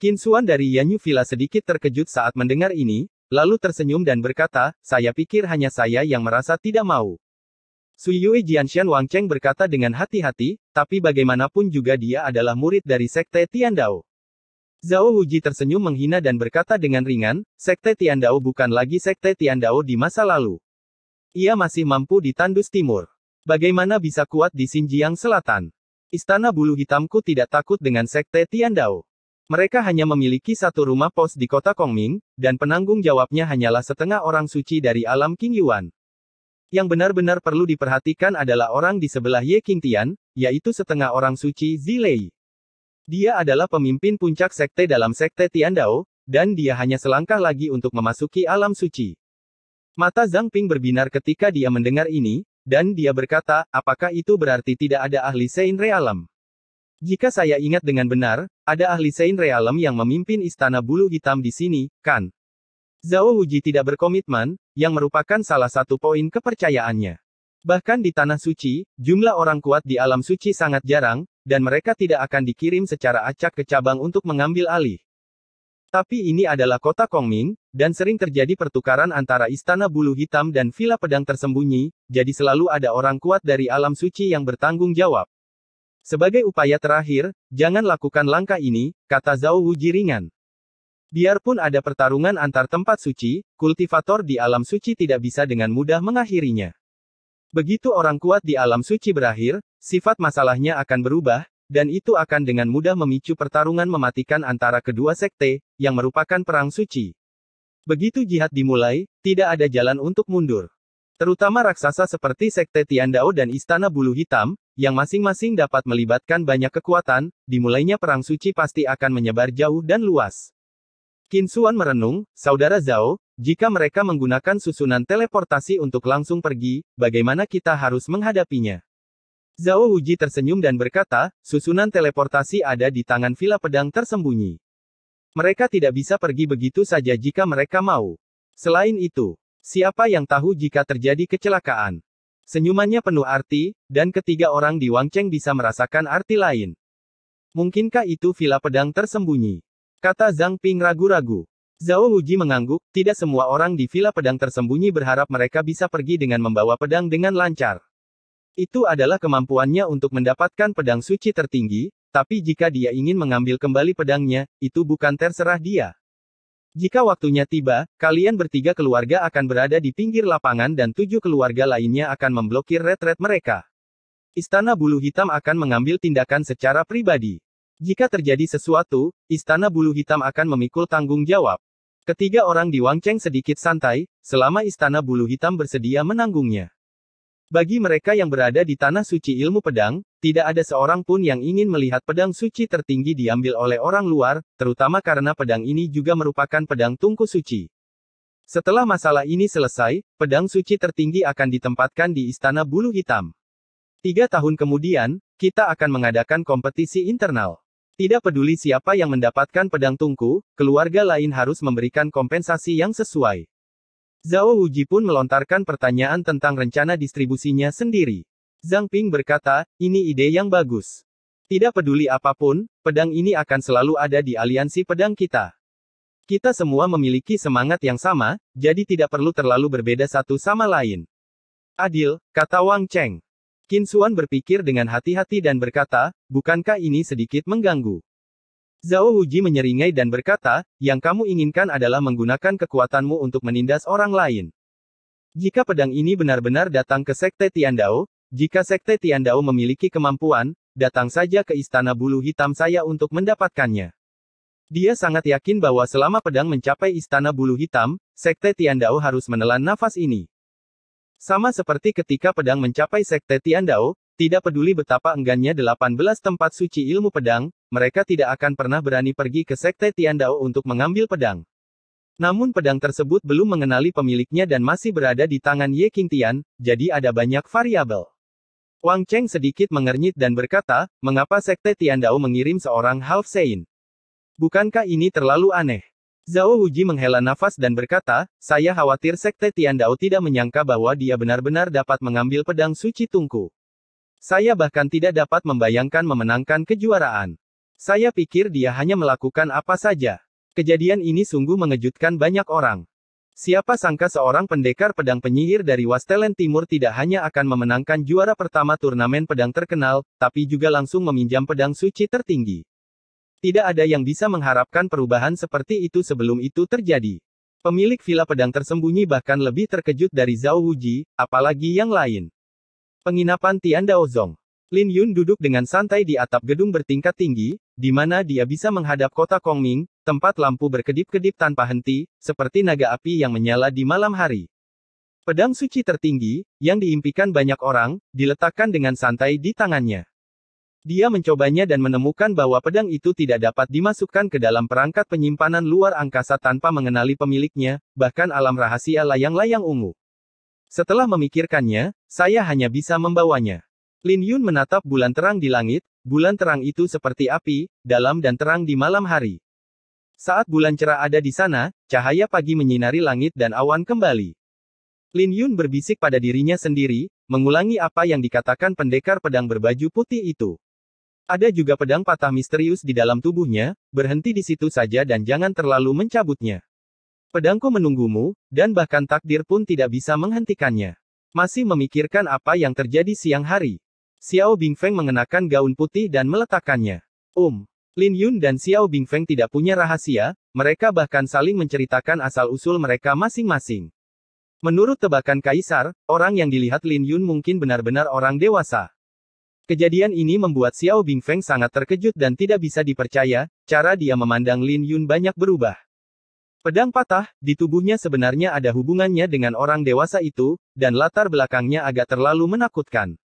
Qin Xuan dari Yanyu Villa sedikit terkejut saat mendengar ini, lalu tersenyum dan berkata, saya pikir hanya saya yang merasa tidak mau. Su Yue Jianshan Wang Cheng berkata dengan hati-hati, tapi bagaimanapun juga dia adalah murid dari Sekte Tiandao. Zhao Wuji tersenyum menghina dan berkata dengan ringan, Sekte Tiandao bukan lagi Sekte Tiandao di masa lalu. Ia masih mampu di Tandus Timur. Bagaimana bisa kuat di Xinjiang Selatan? Istana Bulu Hitamku tidak takut dengan Sekte Tiandao. Mereka hanya memiliki satu rumah pos di kota Kongming, dan penanggung jawabnya hanyalah setengah orang suci dari alam King Yuan. Yang benar-benar perlu diperhatikan adalah orang di sebelah Ye Qingtian, yaitu setengah orang suci Zilei. Dia adalah pemimpin puncak sekte dalam Sekte Tiandao, dan dia hanya selangkah lagi untuk memasuki alam suci. Mata Zhang Ping berbinar ketika dia mendengar ini, dan dia berkata, apakah itu berarti tidak ada ahli Sein Realm? Jika saya ingat dengan benar, ada ahli Sein Realm yang memimpin Istana Bulu Hitam di sini, kan? Zhao Wuji tidak berkomitmen, yang merupakan salah satu poin kepercayaannya. Bahkan di Tanah Suci, jumlah orang kuat di alam suci sangat jarang, dan mereka tidak akan dikirim secara acak ke cabang untuk mengambil alih. Tapi ini adalah kota Kongming, dan sering terjadi pertukaran antara Istana Bulu Hitam dan Villa Pedang Tersembunyi, jadi selalu ada orang kuat dari alam suci yang bertanggung jawab. Sebagai upaya terakhir, jangan lakukan langkah ini, kata Zhao Wuji ringan. Biarpun ada pertarungan antar tempat suci, kultivator di alam suci tidak bisa dengan mudah mengakhirinya. Begitu orang kuat di alam suci berakhir, sifat masalahnya akan berubah, dan itu akan dengan mudah memicu pertarungan mematikan antara kedua sekte, yang merupakan perang suci. Begitu jihad dimulai, tidak ada jalan untuk mundur. Terutama raksasa seperti Sekte Tiandao dan Istana Bulu Hitam, yang masing-masing dapat melibatkan banyak kekuatan, dimulainya perang suci pasti akan menyebar jauh dan luas. Qin Xuan merenung, Saudara Zhao, jika mereka menggunakan susunan teleportasi untuk langsung pergi, bagaimana kita harus menghadapinya? Zhao Wuji tersenyum dan berkata, susunan teleportasi ada di tangan Villa Pedang Tersembunyi. Mereka tidak bisa pergi begitu saja jika mereka mau. Selain itu, siapa yang tahu jika terjadi kecelakaan? Senyumannya penuh arti, dan ketiga orang di Wangcheng bisa merasakan arti lain. Mungkinkah itu Villa Pedang Tersembunyi? Kata Zhang Ping ragu-ragu. Zhao Wuji mengangguk, tidak semua orang di Villa Pedang Tersembunyi berharap mereka bisa pergi dengan membawa pedang dengan lancar. Itu adalah kemampuannya untuk mendapatkan pedang suci tertinggi, tapi jika dia ingin mengambil kembali pedangnya, itu bukan terserah dia. Jika waktunya tiba, kalian bertiga keluarga akan berada di pinggir lapangan dan 7 keluarga lainnya akan memblokir retret mereka. Istana Bulu Hitam akan mengambil tindakan secara pribadi. Jika terjadi sesuatu, Istana Bulu Hitam akan memikul tanggung jawab. Ketiga orang di Wangcheng sedikit santai, selama Istana Bulu Hitam bersedia menanggungnya. Bagi mereka yang berada di Tanah Suci Ilmu Pedang, tidak ada seorang pun yang ingin melihat pedang suci tertinggi diambil oleh orang luar, terutama karena pedang ini juga merupakan pedang tungku suci. Setelah masalah ini selesai, pedang suci tertinggi akan ditempatkan di Istana Bulu Hitam. 3 tahun kemudian, kita akan mengadakan kompetisi internal. Tidak peduli siapa yang mendapatkan pedang tungku, keluarga lain harus memberikan kompensasi yang sesuai. Zhao Wuji pun melontarkan pertanyaan tentang rencana distribusinya sendiri. Zhang Ping berkata, ini ide yang bagus. Tidak peduli apapun, pedang ini akan selalu ada di aliansi pedang kita. Kita semua memiliki semangat yang sama, jadi tidak perlu terlalu berbeda satu sama lain. Adil, kata Wang Cheng. Qin Xuan berpikir dengan hati-hati dan berkata, bukankah ini sedikit mengganggu? Zhao Wuji menyeringai dan berkata, yang kamu inginkan adalah menggunakan kekuatanmu untuk menindas orang lain. Jika pedang ini benar-benar datang ke Sekte Tiandao, jika Sekte Tiandao memiliki kemampuan, datang saja ke Istana Bulu Hitam saya untuk mendapatkannya. Dia sangat yakin bahwa selama pedang mencapai Istana Bulu Hitam, Sekte Tiandao harus menelan nafas ini. Sama seperti ketika pedang mencapai Sekte Tiandao, tidak peduli betapa enggannya 18 tempat suci ilmu pedang, mereka tidak akan pernah berani pergi ke Sekte Tiandao untuk mengambil pedang. Namun pedang tersebut belum mengenali pemiliknya dan masih berada di tangan Ye Qingtian, jadi ada banyak variabel. Wang Cheng sedikit mengernyit dan berkata, mengapa Sekte Tiandao mengirim seorang Half Saint? Bukankah ini terlalu aneh? Zhao Wuji menghela nafas dan berkata, saya khawatir Sekte Tiandao tidak menyangka bahwa dia benar-benar dapat mengambil pedang suci tungku. Saya bahkan tidak dapat membayangkan memenangkan kejuaraan. Saya pikir dia hanya melakukan apa saja. Kejadian ini sungguh mengejutkan banyak orang. Siapa sangka seorang pendekar pedang penyihir dari Wastelen Timur tidak hanya akan memenangkan juara pertama turnamen pedang terkenal, tapi juga langsung meminjam pedang suci tertinggi. Tidak ada yang bisa mengharapkan perubahan seperti itu sebelum itu terjadi. Pemilik Villa Pedang Tersembunyi bahkan lebih terkejut dari Zhao Wuji, apalagi yang lain. Penginapan Tiandao Zong. Lin Yun duduk dengan santai di atap gedung bertingkat tinggi, di mana dia bisa menghadap kota Kongming, tempat lampu berkedip-kedip tanpa henti, seperti naga api yang menyala di malam hari. Pedang suci tertinggi, yang diimpikan banyak orang, diletakkan dengan santai di tangannya. Dia mencobanya dan menemukan bahwa pedang itu tidak dapat dimasukkan ke dalam perangkat penyimpanan luar angkasa tanpa mengenali pemiliknya, bahkan alam rahasia layang-layang ungu. Setelah memikirkannya, saya hanya bisa membawanya. Lin Yun menatap bulan terang di langit, bulan terang itu seperti api, dalam dan terang di malam hari. Saat bulan cerah ada di sana, cahaya pagi menyinari langit dan awan kembali. Lin Yun berbisik pada dirinya sendiri, mengulangi apa yang dikatakan pendekar pedang berbaju putih itu. Ada juga pedang patah misterius di dalam tubuhnya, berhenti di situ saja dan jangan terlalu mencabutnya. Pedangku menunggumu, dan bahkan takdir pun tidak bisa menghentikannya. Masih memikirkan apa yang terjadi siang hari. Xiao Bingfeng mengenakan gaun putih dan meletakkannya. Lin Yun dan Xiao Bingfeng tidak punya rahasia, mereka bahkan saling menceritakan asal-usul mereka masing-masing. Menurut tebakan Kaisar, orang yang dilihat Lin Yun mungkin benar-benar orang dewasa. Kejadian ini membuat Xiao Bingfeng sangat terkejut dan tidak bisa dipercaya, cara dia memandang Lin Yun banyak berubah. Pedang patah, di tubuhnya sebenarnya ada hubungannya dengan orang dewasa itu, dan latar belakangnya agak terlalu menakutkan.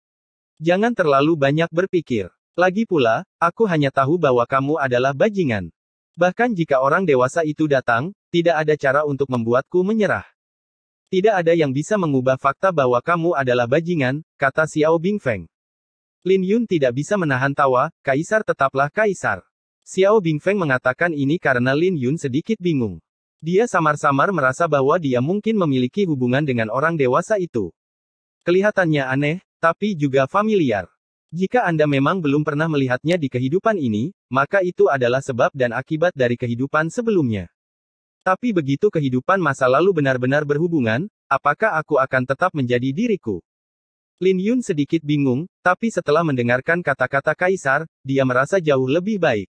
Jangan terlalu banyak berpikir. Lagi pula, aku hanya tahu bahwa kamu adalah bajingan. Bahkan jika orang dewasa itu datang, tidak ada cara untuk membuatku menyerah. Tidak ada yang bisa mengubah fakta bahwa kamu adalah bajingan, kata Xiao Bingfeng. Lin Yun tidak bisa menahan tawa, Kaisar tetaplah Kaisar. Xiao Bingfeng mengatakan ini karena Lin Yun sedikit bingung. Dia samar-samar merasa bahwa dia mungkin memiliki hubungan dengan orang dewasa itu. Kelihatannya aneh, tapi juga familiar. Jika Anda memang belum pernah melihatnya di kehidupan ini, maka itu adalah sebab dan akibat dari kehidupan sebelumnya. Tapi begitu kehidupan masa lalu benar-benar berhubungan, apakah aku akan tetap menjadi diriku? Lin Yun sedikit bingung, tapi setelah mendengarkan kata-kata kaisar, dia merasa jauh lebih baik.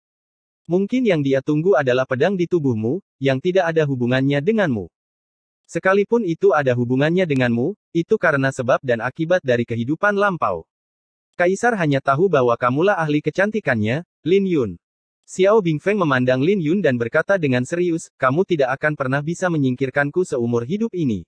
Mungkin yang dia tunggu adalah pedang di tubuhmu, yang tidak ada hubungannya denganmu. Sekalipun itu ada hubungannya denganmu, itu karena sebab dan akibat dari kehidupan lampau. Kaisar hanya tahu bahwa kamulah ahli kecantikannya, Lin Yun. Xiao Bingfeng memandang Lin Yun dan berkata dengan serius, kamu tidak akan pernah bisa menyingkirkanku seumur hidup ini.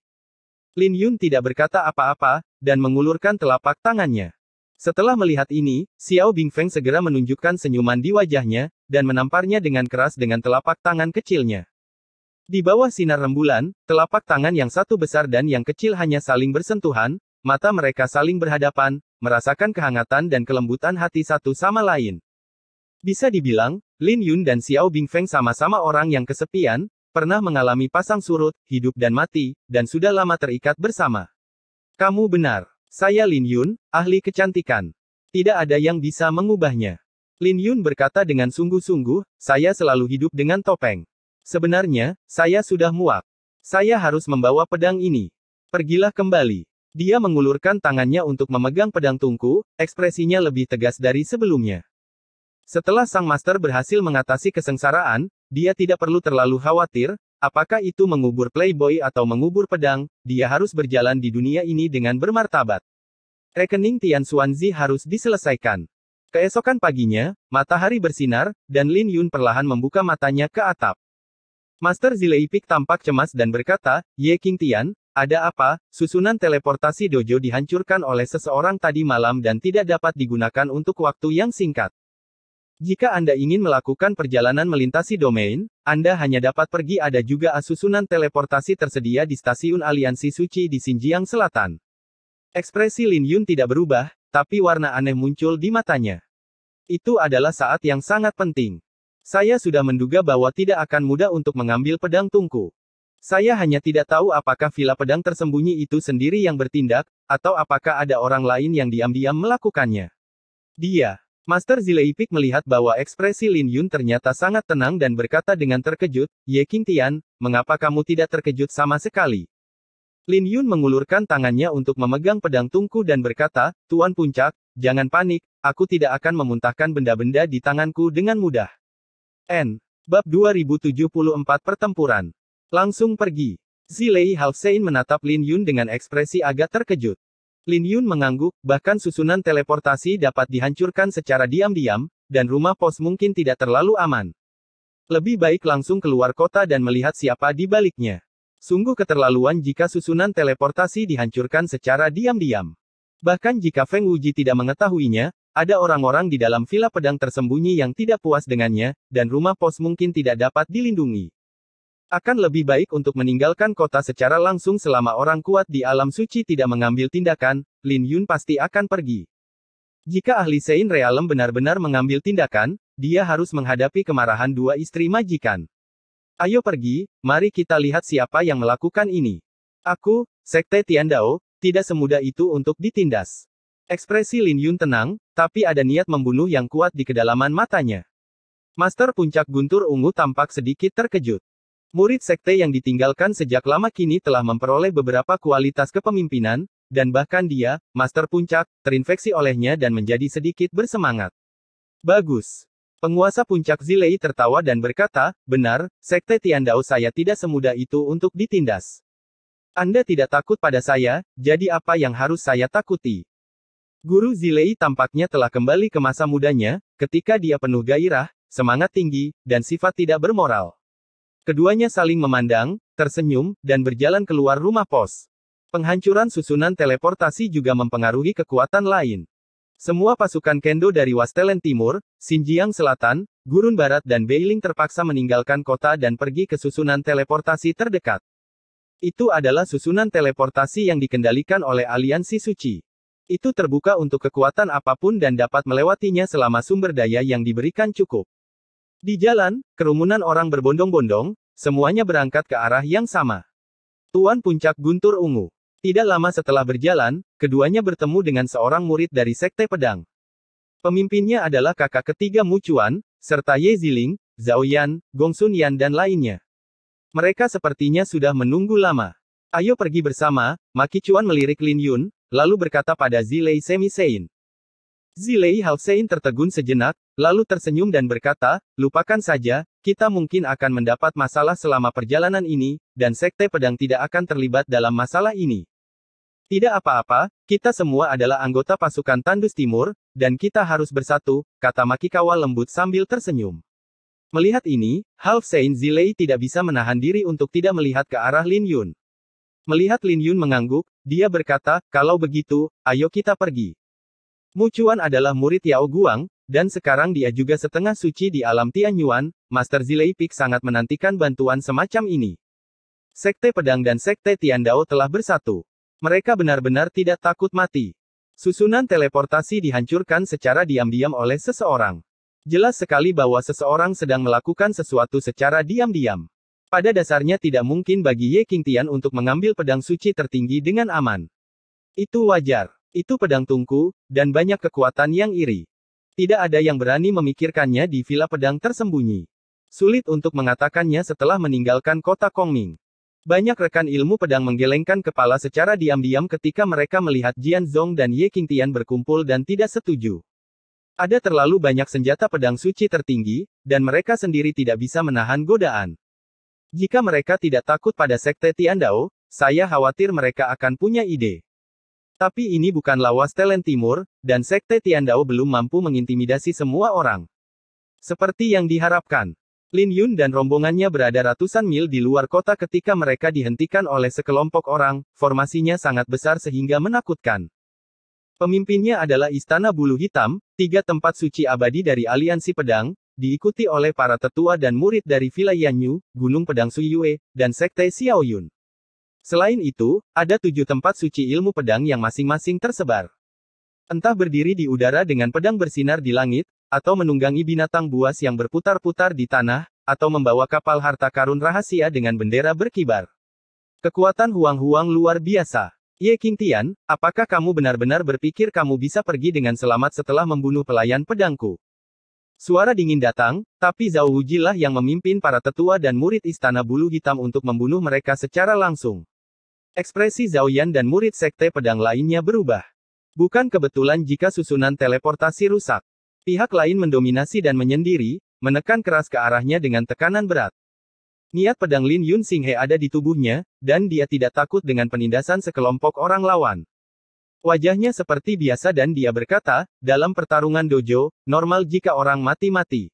Lin Yun tidak berkata apa-apa, dan mengulurkan telapak tangannya. Setelah melihat ini, Xiao Bingfeng segera menunjukkan senyuman di wajahnya, dan menamparnya dengan keras dengan telapak tangan kecilnya. Di bawah sinar rembulan, telapak tangan yang satu besar dan yang kecil hanya saling bersentuhan, mata mereka saling berhadapan, merasakan kehangatan dan kelembutan hati satu sama lain. Bisa dibilang, Lin Yun dan Xiao Bingfeng sama-sama orang yang kesepian, pernah mengalami pasang surut, hidup dan mati, dan sudah lama terikat bersama. Kamu benar. Saya Lin Yun, ahli kecantikan. Tidak ada yang bisa mengubahnya. Lin Yun berkata dengan sungguh-sungguh, saya selalu hidup dengan topeng. Sebenarnya, saya sudah muak. Saya harus membawa pedang ini. Pergilah kembali. Dia mengulurkan tangannya untuk memegang pedang tungku, ekspresinya lebih tegas dari sebelumnya. Setelah sang master berhasil mengatasi kesengsaraan, dia tidak perlu terlalu khawatir, apakah itu mengubur playboy atau mengubur pedang, dia harus berjalan di dunia ini dengan bermartabat. Rekening Tian Xuanzi harus diselesaikan. Keesokan paginya, matahari bersinar, dan Lin Yun perlahan membuka matanya ke atap. Master Zileipik tampak cemas dan berkata, Ye King Tian, ada apa? Susunan teleportasi dojo dihancurkan oleh seseorang tadi malam dan tidak dapat digunakan untuk waktu yang singkat. Jika Anda ingin melakukan perjalanan melintasi domain, Anda hanya dapat pergi. Ada juga susunan teleportasi tersedia di stasiun aliansi suci di Xinjiang Selatan. Ekspresi Lin Yun tidak berubah, tapi warna aneh muncul di matanya. Itu adalah saat yang sangat penting. Saya sudah menduga bahwa tidak akan mudah untuk mengambil pedang tungku. Saya hanya tidak tahu apakah villa pedang tersembunyi itu sendiri yang bertindak, atau apakah ada orang lain yang diam-diam melakukannya. Master Zileipik melihat bahwa ekspresi Lin Yun ternyata sangat tenang dan berkata dengan terkejut, Ye King Tian, mengapa kamu tidak terkejut sama sekali? Lin Yun mengulurkan tangannya untuk memegang pedang tungku dan berkata, Tuan Puncak, jangan panik, aku tidak akan memuntahkan benda-benda di tanganku dengan mudah. Bab 2074 Pertempuran. Langsung pergi. Zilei Halfsein menatap Lin Yun dengan ekspresi agak terkejut. Lin Yun mengangguk, bahkan susunan teleportasi dapat dihancurkan secara diam-diam, dan rumah pos mungkin tidak terlalu aman. Lebih baik langsung keluar kota dan melihat siapa di baliknya. Sungguh keterlaluan jika susunan teleportasi dihancurkan secara diam-diam. Bahkan jika Feng Wuji tidak mengetahuinya, ada orang-orang di dalam villa pedang tersembunyi yang tidak puas dengannya, dan rumah pos mungkin tidak dapat dilindungi. Akan lebih baik untuk meninggalkan kota secara langsung selama orang kuat di alam suci tidak mengambil tindakan, Lin Yun pasti akan pergi. Jika ahli Sein Realem benar-benar mengambil tindakan, dia harus menghadapi kemarahan dua istri majikan. Ayo pergi, mari kita lihat siapa yang melakukan ini. Aku, Sekte Tiandao, tidak semudah itu untuk ditindas. Ekspresi Lin Yun tenang, tapi ada niat membunuh yang kuat di kedalaman matanya. Master Puncak Guntur Ungu tampak sedikit terkejut. Murid sekte yang ditinggalkan sejak lama kini telah memperoleh beberapa kualitas kepemimpinan, dan bahkan dia, Master Puncak, terinfeksi olehnya dan menjadi sedikit bersemangat. Bagus. Penguasa Puncak Zilei tertawa dan berkata, benar, Sekte Tiandao saya tidak semudah itu untuk ditindas. Anda tidak takut pada saya, jadi apa yang harus saya takuti? Guru Zilei tampaknya telah kembali ke masa mudanya, ketika dia penuh gairah, semangat tinggi, dan sifat tidak bermoral. Keduanya saling memandang, tersenyum, dan berjalan keluar rumah pos. Penghancuran susunan teleportasi juga mempengaruhi kekuatan lain. Semua pasukan Kendo dari Wastelen Timur, Xinjiang Selatan, Gurun Barat dan Beiling terpaksa meninggalkan kota dan pergi ke susunan teleportasi terdekat. Itu adalah susunan teleportasi yang dikendalikan oleh Aliansi Suci. Itu terbuka untuk kekuatan apapun dan dapat melewatinya selama sumber daya yang diberikan cukup. Di jalan, kerumunan orang berbondong-bondong, semuanya berangkat ke arah yang sama. Tuan Puncak Guntur Ungu. Tidak lama setelah berjalan, keduanya bertemu dengan seorang murid dari Sekte Pedang. Pemimpinnya adalah kakak ketiga Mu Chuan, serta Ye Ziling, Zhao Yan, Gong Sun Yan dan lainnya. Mereka sepertinya sudah menunggu lama. Ayo pergi bersama, Maki Chuan melirik Lin Yun, lalu berkata pada Zilei Semi Sein. Zilei Half Sein tertegun sejenak, lalu tersenyum dan berkata, lupakan saja, kita mungkin akan mendapat masalah selama perjalanan ini, dan Sekte Pedang tidak akan terlibat dalam masalah ini. Tidak apa-apa, kita semua adalah anggota pasukan Tandus Timur, dan kita harus bersatu, kata Makikawa lembut sambil tersenyum. Melihat ini, Half Sein Zilei tidak bisa menahan diri untuk tidak melihat ke arah Lin Yun. Melihat Lin Yun mengangguk, dia berkata, kalau begitu, ayo kita pergi. Mu Chuan adalah murid Yao Guang, dan sekarang dia juga setengah suci di alam Tianyuan. Master Zilei Peak sangat menantikan bantuan semacam ini. Sekte Pedang dan Sekte Tiandao telah bersatu. Mereka benar-benar tidak takut mati. Susunan teleportasi dihancurkan secara diam-diam oleh seseorang. Jelas sekali bahwa seseorang sedang melakukan sesuatu secara diam-diam. Pada dasarnya tidak mungkin bagi Ye Qingtian untuk mengambil pedang suci tertinggi dengan aman. Itu wajar. Itu pedang tungku, dan banyak kekuatan yang iri. Tidak ada yang berani memikirkannya di villa pedang tersembunyi. Sulit untuk mengatakannya setelah meninggalkan kota Kongming. Banyak rekan ilmu pedang menggelengkan kepala secara diam-diam ketika mereka melihat Jian Zong dan Ye Qingtian berkumpul dan tidak setuju. Ada terlalu banyak senjata pedang suci tertinggi, dan mereka sendiri tidak bisa menahan godaan. Jika mereka tidak takut pada Sekte Tiandao, saya khawatir mereka akan punya ide. Tapi ini bukan lawas Telen Timur, dan Sekte Tiandao belum mampu mengintimidasi semua orang. Seperti yang diharapkan, Lin Yun dan rombongannya berada ratusan mil di luar kota ketika mereka dihentikan oleh sekelompok orang, formasinya sangat besar sehingga menakutkan. Pemimpinnya adalah Istana Bulu Hitam, 3 tempat suci abadi dari Aliansi Pedang, diikuti oleh para tetua dan murid dari Villa Yanyu, Gunung Pedang Suiyue, dan Sekte Xiaoyun. Selain itu, ada 7 tempat suci ilmu pedang yang masing-masing tersebar. Entah berdiri di udara dengan pedang bersinar di langit, atau menunggangi binatang buas yang berputar-putar di tanah, atau membawa kapal harta karun rahasia dengan bendera berkibar. Kekuatan Huang-Huang luar biasa. Ye Qingtian, apakah kamu benar-benar berpikir kamu bisa pergi dengan selamat setelah membunuh pelayan pedangku? Suara dingin datang, tapi Zhao Wujilah yang memimpin para tetua dan murid Istana Bulu Hitam untuk membunuh mereka secara langsung. Ekspresi Zhao Yan dan murid Sekte Pedang lainnya berubah. Bukan kebetulan jika susunan teleportasi rusak. Pihak lain mendominasi dan menyendiri, menekan keras ke arahnya dengan tekanan berat. Niat pedang Lin Yun Xinghe ada di tubuhnya, dan dia tidak takut dengan penindasan sekelompok orang lawan. Wajahnya seperti biasa dan dia berkata, dalam pertarungan dojo, normal jika orang mati-mati.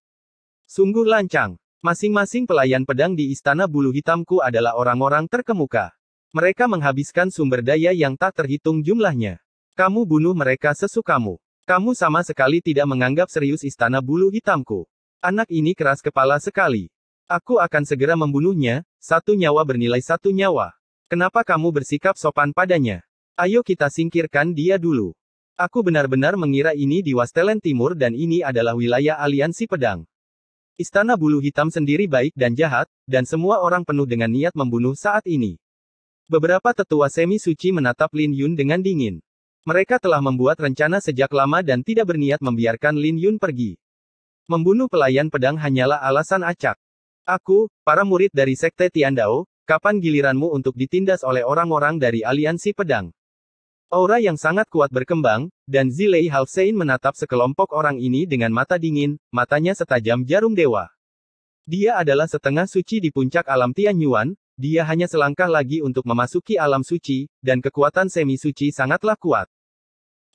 Sungguh lancang. Masing-masing pelayan pedang di Istana Bulu Hitamku adalah orang-orang terkemuka. Mereka menghabiskan sumber daya yang tak terhitung jumlahnya. Kamu bunuh mereka sesukamu. Kamu sama sekali tidak menganggap serius Istana Bulu Hitamku. Anak ini keras kepala sekali. Aku akan segera membunuhnya, 1 nyawa bernilai 1 nyawa. Kenapa kamu bersikap sopan padanya? Ayo kita singkirkan dia dulu. Aku benar-benar mengira ini di Wastelen Timur dan ini adalah wilayah Aliansi Pedang. Istana Bulu Hitam sendiri baik dan jahat, dan semua orang penuh dengan niat membunuh saat ini. Beberapa tetua semi suci menatap Lin Yun dengan dingin. Mereka telah membuat rencana sejak lama dan tidak berniat membiarkan Lin Yun pergi. Membunuh pelayan pedang hanyalah alasan acak. Aku, para murid dari Sekte Tiandao, kapan giliranmu untuk ditindas oleh orang-orang dari Aliansi Pedang? Aura yang sangat kuat berkembang, dan Zilei Half Sein menatap sekelompok orang ini dengan mata dingin, matanya setajam jarum dewa. Dia adalah setengah suci di puncak alam Tianyuan, dia hanya selangkah lagi untuk memasuki alam suci, dan kekuatan semi-suci sangatlah kuat.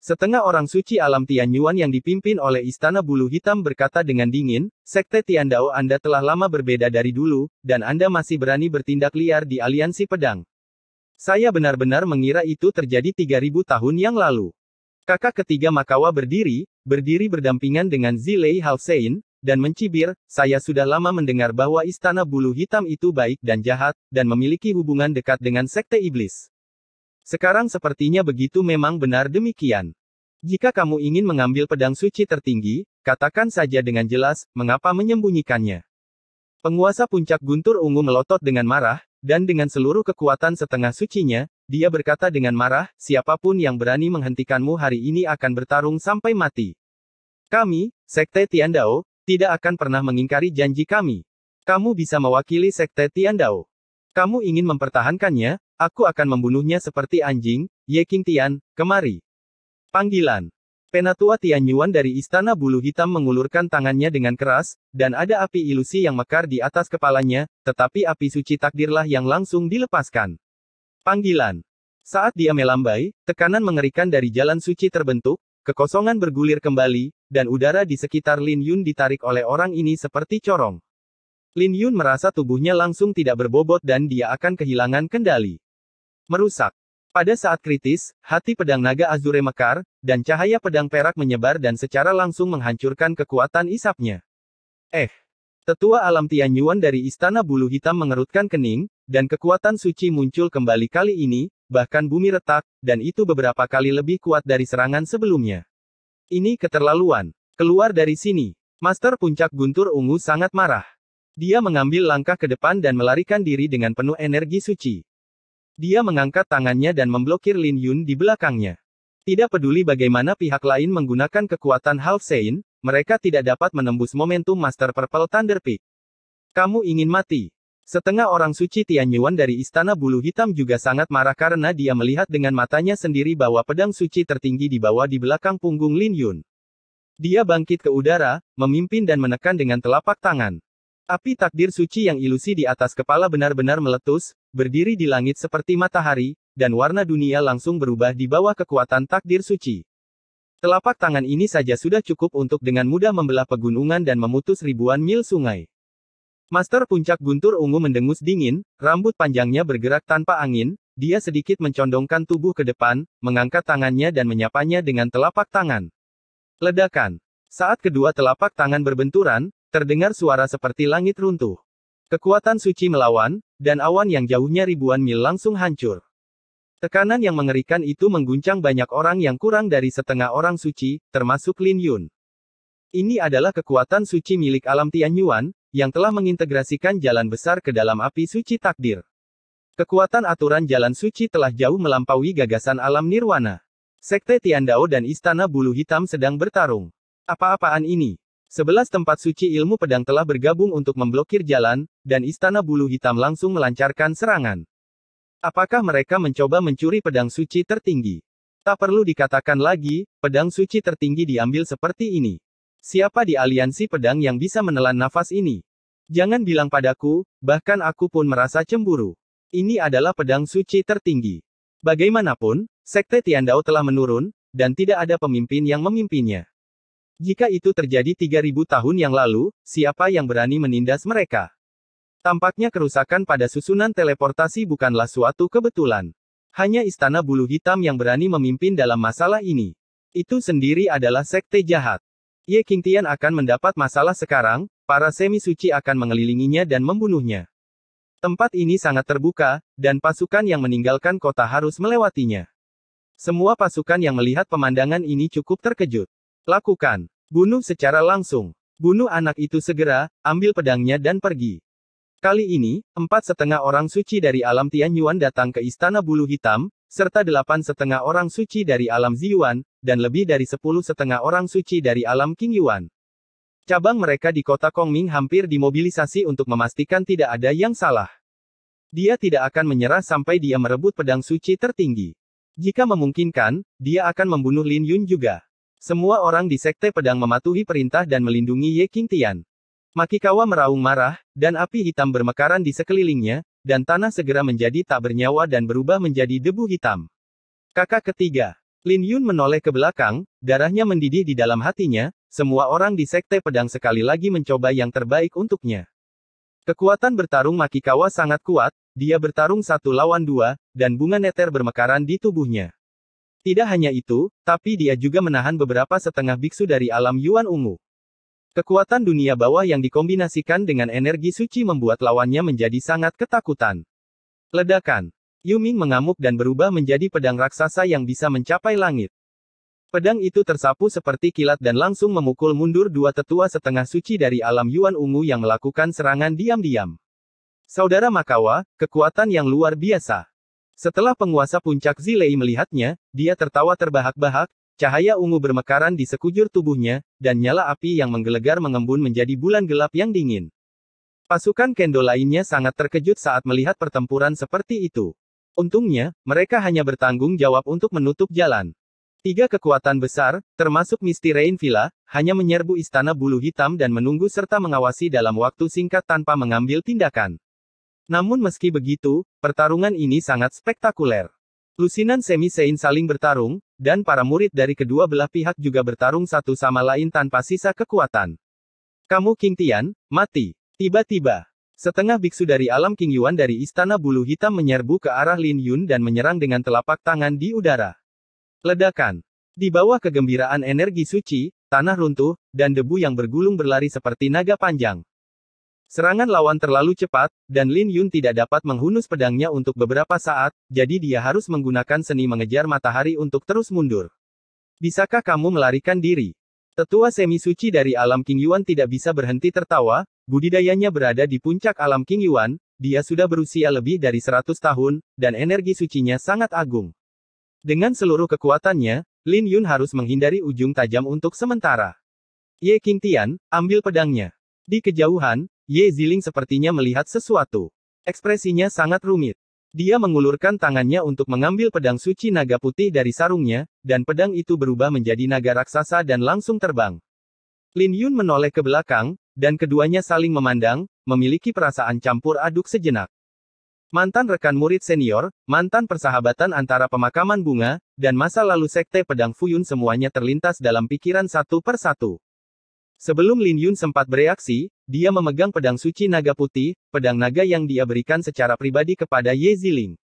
Setengah orang suci alam Tianyuan yang dipimpin oleh Istana Bulu Hitam berkata dengan dingin, Sekte Tiandao Anda telah lama berbeda dari dulu, dan Anda masih berani bertindak liar di Aliansi Pedang. Saya benar-benar mengira itu terjadi 3000 tahun yang lalu. Kakak ketiga Makawa berdiri berdampingan dengan Zilei Half Sein, dan mencibir, saya sudah lama mendengar bahwa Istana Bulu Hitam itu baik dan jahat, dan memiliki hubungan dekat dengan Sekte Iblis. Sekarang sepertinya begitu memang benar demikian. Jika kamu ingin mengambil pedang suci tertinggi, katakan saja dengan jelas, mengapa menyembunyikannya. Penguasa puncak guntur ungu melotot dengan marah, dan dengan seluruh kekuatan setengah sucinya, dia berkata dengan marah, siapapun yang berani menghentikanmu hari ini akan bertarung sampai mati. Kami, Sekte Tiandao, tidak akan pernah mengingkari janji kami. Kamu bisa mewakili Sekte Tiandao. Kamu ingin mempertahankannya? Aku akan membunuhnya seperti anjing. Ye Qingtian, kemari. Panggilan. Penatua Tianyuan dari Istana Bulu Hitam mengulurkan tangannya dengan keras, dan ada api ilusi yang mekar di atas kepalanya, tetapi api suci takdirlah yang langsung dilepaskan. Panggilan. Saat dia melambai, tekanan mengerikan dari jalan suci terbentuk, kekosongan bergulir kembali, dan udara di sekitar Lin Yun ditarik oleh orang ini seperti corong. Lin Yun merasa tubuhnya langsung tidak berbobot dan dia akan kehilangan kendali. Merusak. Pada saat kritis, hati pedang naga Azure mekar, dan cahaya pedang perak menyebar dan secara langsung menghancurkan kekuatan isapnya. Tetua alam Tianyuan dari Istana Bulu Hitam mengerutkan kening, dan kekuatan suci muncul kembali kali ini, bahkan bumi retak, dan itu beberapa kali lebih kuat dari serangan sebelumnya. Ini keterlaluan. Keluar dari sini. Master Puncak Guntur Ungu sangat marah. Dia mengambil langkah ke depan dan melarikan diri dengan penuh energi suci. Dia mengangkat tangannya dan memblokir Lin Yun di belakangnya. Tidak peduli bagaimana pihak lain menggunakan kekuatan Half Saint, mereka tidak dapat menembus momentum Master Purple Thunder Peak. Kamu ingin mati? Setengah orang suci Tianyuan dari Istana Bulu Hitam juga sangat marah karena dia melihat dengan matanya sendiri bahwa pedang suci tertinggi dibawa di belakang punggung Lin Yun. Dia bangkit ke udara, memimpin dan menekan dengan telapak tangan. Api takdir suci yang ilusi di atas kepala benar-benar meletus, berdiri di langit seperti matahari, dan warna dunia langsung berubah di bawah kekuatan takdir suci. Telapak tangan ini saja sudah cukup untuk dengan mudah membelah pegunungan dan memutus ribuan mil sungai. Master Puncak Guntur Ungu mendengus dingin, rambut panjangnya bergerak tanpa angin, dia sedikit mencondongkan tubuh ke depan, mengangkat tangannya dan menyapanya dengan telapak tangan. Ledakan. Saat kedua telapak tangan berbenturan, terdengar suara seperti langit runtuh. Kekuatan suci melawan, dan awan yang jauhnya ribuan mil langsung hancur. Tekanan yang mengerikan itu mengguncang banyak orang yang kurang dari setengah orang suci, termasuk Lin Yun. Ini adalah kekuatan suci milik alam Tianyuan, yang telah mengintegrasikan jalan besar ke dalam api suci takdir. Kekuatan aturan jalan suci telah jauh melampaui gagasan alam nirwana. Sekte Tiandao dan Istana Bulu Hitam sedang bertarung. Apa-apaan ini? 11 tempat suci ilmu pedang telah bergabung untuk memblokir jalan, dan Istana Bulu Hitam langsung melancarkan serangan. Apakah mereka mencoba mencuri pedang suci tertinggi? Tak perlu dikatakan lagi, pedang suci tertinggi diambil seperti ini. Siapa di aliansi pedang yang bisa menelan nafas ini? Jangan bilang padaku, bahkan aku pun merasa cemburu. Ini adalah pedang suci tertinggi. Bagaimanapun, Sekte Tiandao telah menurun, dan tidak ada pemimpin yang memimpinnya. Jika itu terjadi 3000 tahun yang lalu, siapa yang berani menindas mereka? Tampaknya kerusakan pada susunan teleportasi bukanlah suatu kebetulan. Hanya Istana Bulu Hitam yang berani memimpin dalam masalah ini. Itu sendiri adalah sekte jahat. Ye Qingtian akan mendapat masalah sekarang, para semi-suci akan mengelilinginya dan membunuhnya. Tempat ini sangat terbuka, dan pasukan yang meninggalkan kota harus melewatinya. Semua pasukan yang melihat pemandangan ini cukup terkejut. Lakukan. Bunuh secara langsung. Bunuh anak itu segera, ambil pedangnya dan pergi. Kali ini, 4,5 orang suci dari alam Tianyuan datang ke Istana Bulu Hitam, serta 8,5 orang suci dari alam Ziyuan, dan lebih dari 10,5 orang suci dari alam Qingyuan. Cabang mereka di kota Kongming hampir dimobilisasi untuk memastikan tidak ada yang salah. Dia tidak akan menyerah sampai dia merebut pedang suci tertinggi. Jika memungkinkan, dia akan membunuh Lin Yun juga. Semua orang di Sekte Pedang mematuhi perintah dan melindungi Ye Qingtian. Makikawa meraung marah, dan api hitam bermekaran di sekelilingnya, dan tanah segera menjadi tak bernyawa dan berubah menjadi debu hitam. Kakak ketiga. Lin Yun menoleh ke belakang, darahnya mendidih di dalam hatinya, semua orang di Sekte Pedang sekali lagi mencoba yang terbaik untuknya. Kekuatan bertarung Makikawa sangat kuat, dia bertarung 1 lawan 2, dan bunga neter bermekaran di tubuhnya. Tidak hanya itu, tapi dia juga menahan beberapa setengah biksu dari alam Yuan Ungu. Kekuatan dunia bawah yang dikombinasikan dengan energi suci membuat lawannya menjadi sangat ketakutan. Ledakan. Yuming mengamuk dan berubah menjadi pedang raksasa yang bisa mencapai langit. Pedang itu tersapu seperti kilat dan langsung memukul mundur 2 tetua setengah suci dari alam Yuan Ungu yang melakukan serangan diam-diam. Saudara Makawa, kekuatan yang luar biasa. Setelah penguasa puncak Zilei melihatnya, dia tertawa terbahak-bahak, cahaya ungu bermekaran di sekujur tubuhnya, dan nyala api yang menggelegar mengembun menjadi bulan gelap yang dingin. Pasukan Kendo lainnya sangat terkejut saat melihat pertempuran seperti itu. Untungnya, mereka hanya bertanggung jawab untuk menutup jalan. 3 kekuatan besar, termasuk Misty Rain Villa, hanya menyerbu Istana Bulu Hitam dan menunggu serta mengawasi dalam waktu singkat tanpa mengambil tindakan. Namun meski begitu, pertarungan ini sangat spektakuler. Lusinan Semi Sein saling bertarung, dan para murid dari kedua belah pihak juga bertarung satu sama lain tanpa sisa kekuatan. Kamu King Tian, mati. Tiba-tiba, setengah biksu dari alam King Yuan dari Istana Bulu Hitam menyerbu ke arah Lin Yun dan menyerang dengan telapak tangan di udara. Ledakan. Di bawah kegembiraan energi suci, tanah runtuh, dan debu yang bergulung berlari seperti naga panjang. Serangan lawan terlalu cepat, dan Lin Yun tidak dapat menghunus pedangnya untuk beberapa saat, jadi dia harus menggunakan seni mengejar matahari untuk terus mundur. Bisakah kamu melarikan diri? Tetua semi suci dari alam King Yuan tidak bisa berhenti tertawa, budidayanya berada di puncak alam King Yuan, dia sudah berusia lebih dari 100 tahun, dan energi sucinya sangat agung. Dengan seluruh kekuatannya, Lin Yun harus menghindari ujung tajam untuk sementara. Ye King Tian, ambil pedangnya. Di kejauhan, Ye Ziling sepertinya melihat sesuatu. Ekspresinya sangat rumit. Dia mengulurkan tangannya untuk mengambil pedang suci naga putih dari sarungnya, dan pedang itu berubah menjadi naga raksasa dan langsung terbang. Lin Yun menoleh ke belakang, dan keduanya saling memandang, memiliki perasaan campur aduk sejenak. Mantan rekan murid senior, mantan persahabatan antara pemakaman bunga, dan masa lalu sekte pedang Fuyun semuanya terlintas dalam pikiran satu persatu. Sebelum Lin Yun sempat bereaksi, dia memegang pedang suci naga putih, pedang naga yang dia berikan secara pribadi kepada Ye Ziling.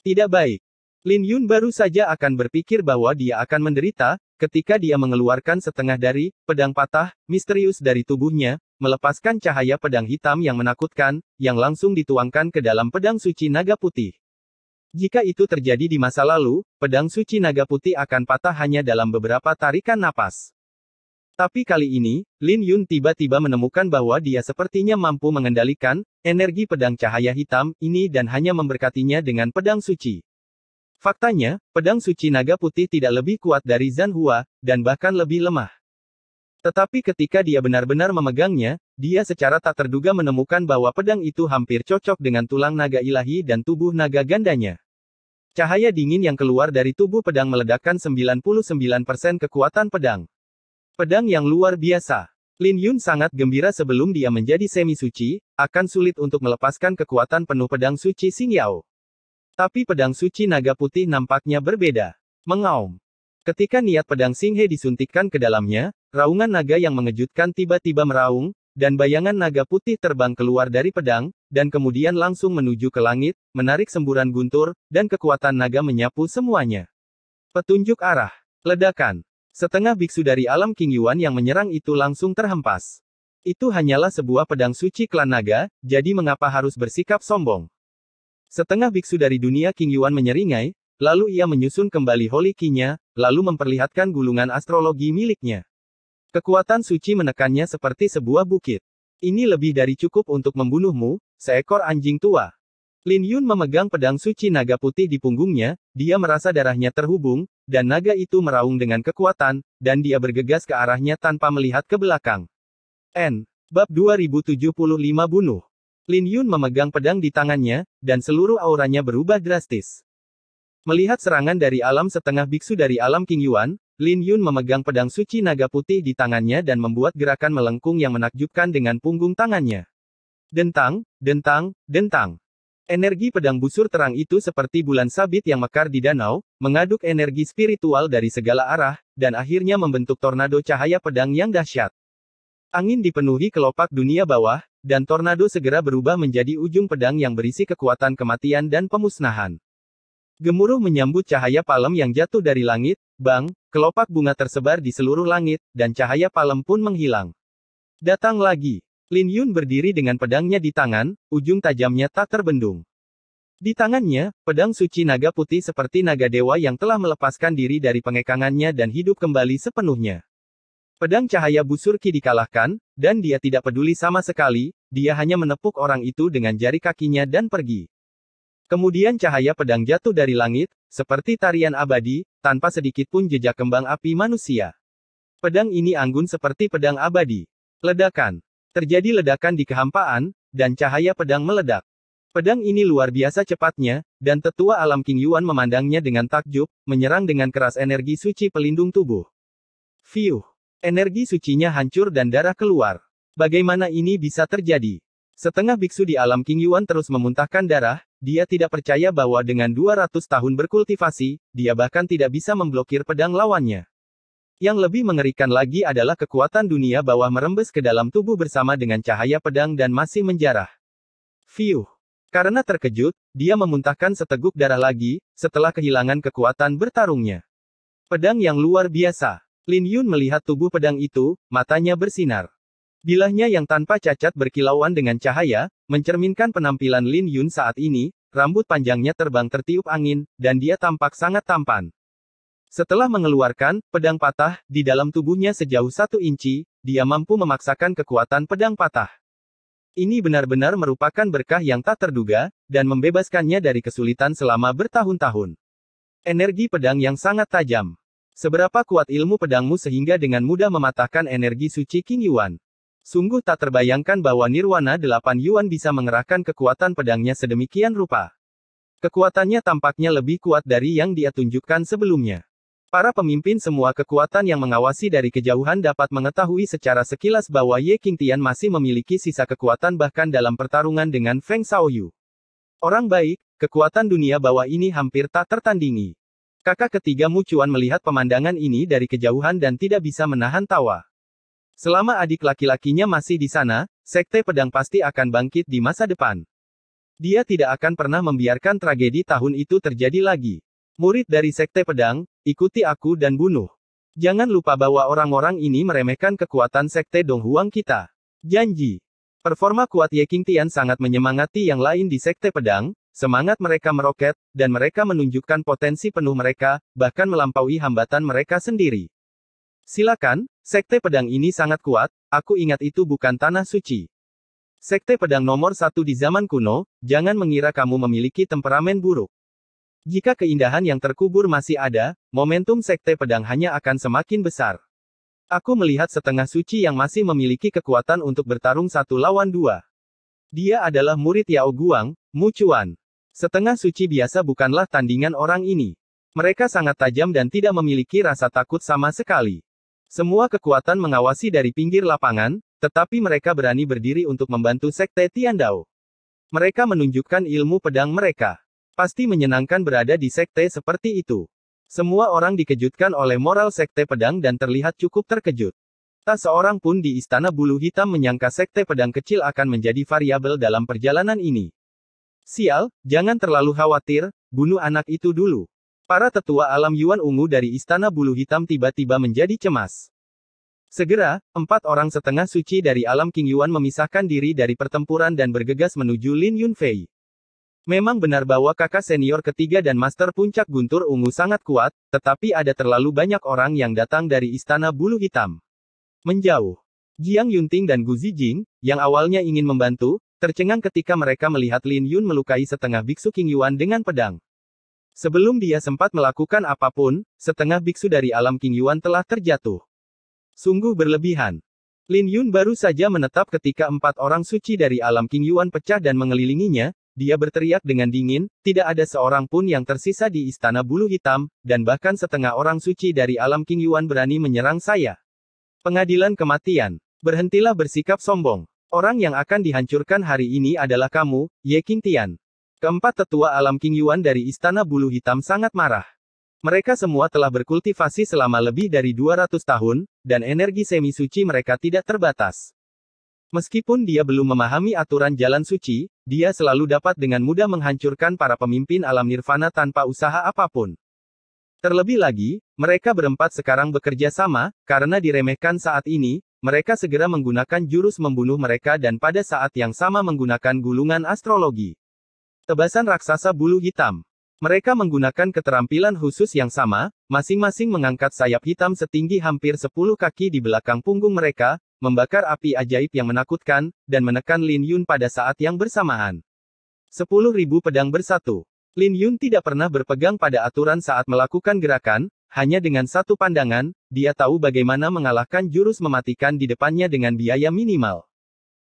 Tidak baik. Lin Yun baru saja akan berpikir bahwa dia akan menderita, ketika dia mengeluarkan setengah dari pedang patah, misterius dari tubuhnya, melepaskan cahaya pedang hitam yang menakutkan, yang langsung dituangkan ke dalam pedang suci naga putih. Jika itu terjadi di masa lalu, pedang suci naga putih akan patah hanya dalam beberapa tarikan napas. Tapi kali ini, Lin Yun tiba-tiba menemukan bahwa dia sepertinya mampu mengendalikan energi pedang cahaya hitam ini dan hanya memberkatinya dengan pedang suci. Faktanya, pedang suci naga putih tidak lebih kuat dari Zhan Hua, dan bahkan lebih lemah. Tetapi ketika dia benar-benar memegangnya, dia secara tak terduga menemukan bahwa pedang itu hampir cocok dengan tulang naga ilahi dan tubuh naga gandanya. Cahaya dingin yang keluar dari tubuh pedang meledakkan 99% kekuatan pedang. Pedang yang luar biasa. Lin Yun sangat gembira sebelum dia menjadi semi suci, akan sulit untuk melepaskan kekuatan penuh pedang suci Xing Yao. Tapi pedang suci naga putih nampaknya berbeda. Mengaum. Ketika niat pedang Xing He disuntikkan ke dalamnya, raungan naga yang mengejutkan tiba-tiba meraung, dan bayangan naga putih terbang keluar dari pedang, dan kemudian langsung menuju ke langit, menarik semburan guntur, dan kekuatan naga menyapu semuanya. Petunjuk arah. Ledakan. Setengah biksu dari alam King Yuan yang menyerang itu langsung terhempas. Itu hanyalah sebuah pedang suci klan naga, jadi mengapa harus bersikap sombong? Setengah biksu dari dunia King Yuan menyeringai, lalu ia menyusun kembali Holy Ki-nya, lalu memperlihatkan gulungan astrologi miliknya. Kekuatan suci menekannya seperti sebuah bukit. Ini lebih dari cukup untuk membunuhmu, seekor anjing tua. Lin Yun memegang pedang suci naga putih di punggungnya, dia merasa darahnya terhubung, dan naga itu meraung dengan kekuatan, dan dia bergegas ke arahnya tanpa melihat ke belakang. Bab 2075 Bunuh. Lin Yun memegang pedang di tangannya, dan seluruh auranya berubah drastis. Melihat serangan dari alam setengah biksu dari alam King Yuan, Lin Yun memegang pedang suci naga putih di tangannya dan membuat gerakan melengkung yang menakjubkan dengan punggung tangannya. Dentang, dentang, dentang. Energi pedang busur terang itu seperti bulan sabit yang mekar di danau, mengaduk energi spiritual dari segala arah, dan akhirnya membentuk tornado cahaya pedang yang dahsyat. Angin dipenuhi kelopak dunia bawah, dan tornado segera berubah menjadi ujung pedang yang berisi kekuatan kematian dan pemusnahan. Gemuruh menyambut cahaya palem yang jatuh dari langit, bang, kelopak bunga tersebar di seluruh langit, dan cahaya palem pun menghilang. Datang lagi. Lin Yun berdiri dengan pedangnya di tangan, ujung tajamnya tak terbendung. Di tangannya, pedang suci naga putih seperti naga dewa yang telah melepaskan diri dari pengekangannya dan hidup kembali sepenuhnya. Pedang cahaya busur Ki dikalahkan, dan dia tidak peduli sama sekali, dia hanya menepuk orang itu dengan jari kakinya dan pergi. Kemudian cahaya pedang jatuh dari langit, seperti tarian abadi, tanpa sedikit pun jejak kembang api manusia. Pedang ini anggun seperti pedang abadi. Ledakan. Terjadi ledakan di kehampaan, dan cahaya pedang meledak. Pedang ini luar biasa cepatnya, dan tetua alam King Yuan memandangnya dengan takjub, menyerang dengan keras energi suci pelindung tubuh. Fiuh! Energi sucinya hancur dan darah keluar. Bagaimana ini bisa terjadi? Setengah biksu di alam King Yuan terus memuntahkan darah, dia tidak percaya bahwa dengan 200 tahun berkultivasi, dia bahkan tidak bisa memblokir pedang lawannya. Yang lebih mengerikan lagi adalah kekuatan dunia bawah merembes ke dalam tubuh bersama dengan cahaya pedang dan masih menjarah. Fiuh! Karena terkejut, dia memuntahkan seteguk darah lagi, setelah kehilangan kekuatan bertarungnya. Pedang yang luar biasa. Lin Yun melihat tubuh pedang itu, matanya bersinar. Bilahnya yang tanpa cacat berkilauan dengan cahaya, mencerminkan penampilan Lin Yun saat ini, rambut panjangnya terbang tertiup angin, dan dia tampak sangat tampan. Setelah mengeluarkan pedang patah di dalam tubuhnya sejauh 1 inci, dia mampu memaksakan kekuatan pedang patah. Ini benar-benar merupakan berkah yang tak terduga, dan membebaskannya dari kesulitan selama bertahun-tahun. Energi pedang yang sangat tajam. Seberapa kuat ilmu pedangmu sehingga dengan mudah mematahkan energi suci King Yuan? Sungguh tak terbayangkan bahwa Nirwana 8 Yuan bisa mengerahkan kekuatan pedangnya sedemikian rupa. Kekuatannya tampaknya lebih kuat dari yang dia tunjukkan sebelumnya. Para pemimpin semua kekuatan yang mengawasi dari kejauhan dapat mengetahui secara sekilas bahwa Ye Qingtian masih memiliki sisa kekuatan bahkan dalam pertarungan dengan Feng Shaoyu. Orang baik, kekuatan dunia bawah ini hampir tak tertandingi. Kakak ketiga Mu Chuan melihat pemandangan ini dari kejauhan dan tidak bisa menahan tawa. Selama adik laki-lakinya masih di sana, Sekte Pedang pasti akan bangkit di masa depan. Dia tidak akan pernah membiarkan tragedi tahun itu terjadi lagi. Murid dari Sekte Pedang, ikuti aku dan bunuh. Jangan lupa bahwa orang-orang ini meremehkan kekuatan Sekte Donghuang kita. Janji. Performa kuat Ye Qingtian sangat menyemangati yang lain di Sekte Pedang, semangat mereka meroket, dan mereka menunjukkan potensi penuh mereka, bahkan melampaui hambatan mereka sendiri. Silakan, Sekte Pedang ini sangat kuat, aku ingat itu bukan tanah suci. Sekte Pedang nomor 1 di zaman kuno, jangan mengira kamu memiliki temperamen buruk. Jika keindahan yang terkubur masih ada, momentum Sekte Pedang hanya akan semakin besar. Aku melihat setengah suci yang masih memiliki kekuatan untuk bertarung 1 lawan 2. Dia adalah murid Yao Guang, Mu Chuan. Setengah suci biasa bukanlah tandingan orang ini. Mereka sangat tajam dan tidak memiliki rasa takut sama sekali. Semua kekuatan mengawasi dari pinggir lapangan, tetapi mereka berani berdiri untuk membantu Sekte Tiandao. Mereka menunjukkan ilmu pedang mereka. Pasti menyenangkan berada di sekte seperti itu. Semua orang dikejutkan oleh moral Sekte Pedang dan terlihat cukup terkejut. Tak seorang pun di Istana Bulu Hitam menyangka Sekte Pedang kecil akan menjadi variabel dalam perjalanan ini. Sial, jangan terlalu khawatir, bunuh anak itu dulu. Para tetua alam Yuan ungu dari Istana Bulu Hitam tiba-tiba menjadi cemas. Segera, 4 orang setengah suci dari alam King Yuan memisahkan diri dari pertempuran dan bergegas menuju Lin Yunfei. Memang benar bahwa kakak senior ketiga dan master puncak guntur ungu sangat kuat, tetapi ada terlalu banyak orang yang datang dari Istana Bulu Hitam. Menjauh. Jiang Yunting dan Gu Zijing, yang awalnya ingin membantu, tercengang ketika mereka melihat Lin Yun melukai setengah biksu King Yuan dengan pedang. Sebelum dia sempat melakukan apapun, setengah biksu dari alam King Yuan telah terjatuh. Sungguh berlebihan. Lin Yun baru saja menetap ketika 4 orang suci dari alam King Yuan pecah dan mengelilinginya. Dia berteriak dengan dingin, tidak ada seorang pun yang tersisa di Istana Bulu Hitam, dan bahkan setengah orang suci dari alam King Yuan berani menyerang saya. Pengadilan kematian. Berhentilah bersikap sombong. Orang yang akan dihancurkan hari ini adalah kamu, Ye Qingtian. Keempat tetua alam King Yuan dari Istana Bulu Hitam sangat marah. Mereka semua telah berkultivasi selama lebih dari 200 tahun, dan energi semi suci mereka tidak terbatas. Meskipun dia belum memahami aturan jalan suci, dia selalu dapat dengan mudah menghancurkan para pemimpin alam nirvana tanpa usaha apapun. Terlebih lagi, mereka berempat sekarang bekerja sama, karena diremehkan saat ini, mereka segera menggunakan jurus membunuh mereka dan pada saat yang sama menggunakan gulungan astrologi. Tebasan raksasa bulu hitam. Mereka menggunakan keterampilan khusus yang sama, masing-masing mengangkat sayap hitam setinggi hampir 10 kaki di belakang punggung mereka, membakar api ajaib yang menakutkan, dan menekan Lin Yun pada saat yang bersamaan. 10.000 pedang bersatu. Lin Yun tidak pernah berpegang pada aturan saat melakukan gerakan, hanya dengan satu pandangan, dia tahu bagaimana mengalahkan jurus mematikan di depannya dengan biaya minimal.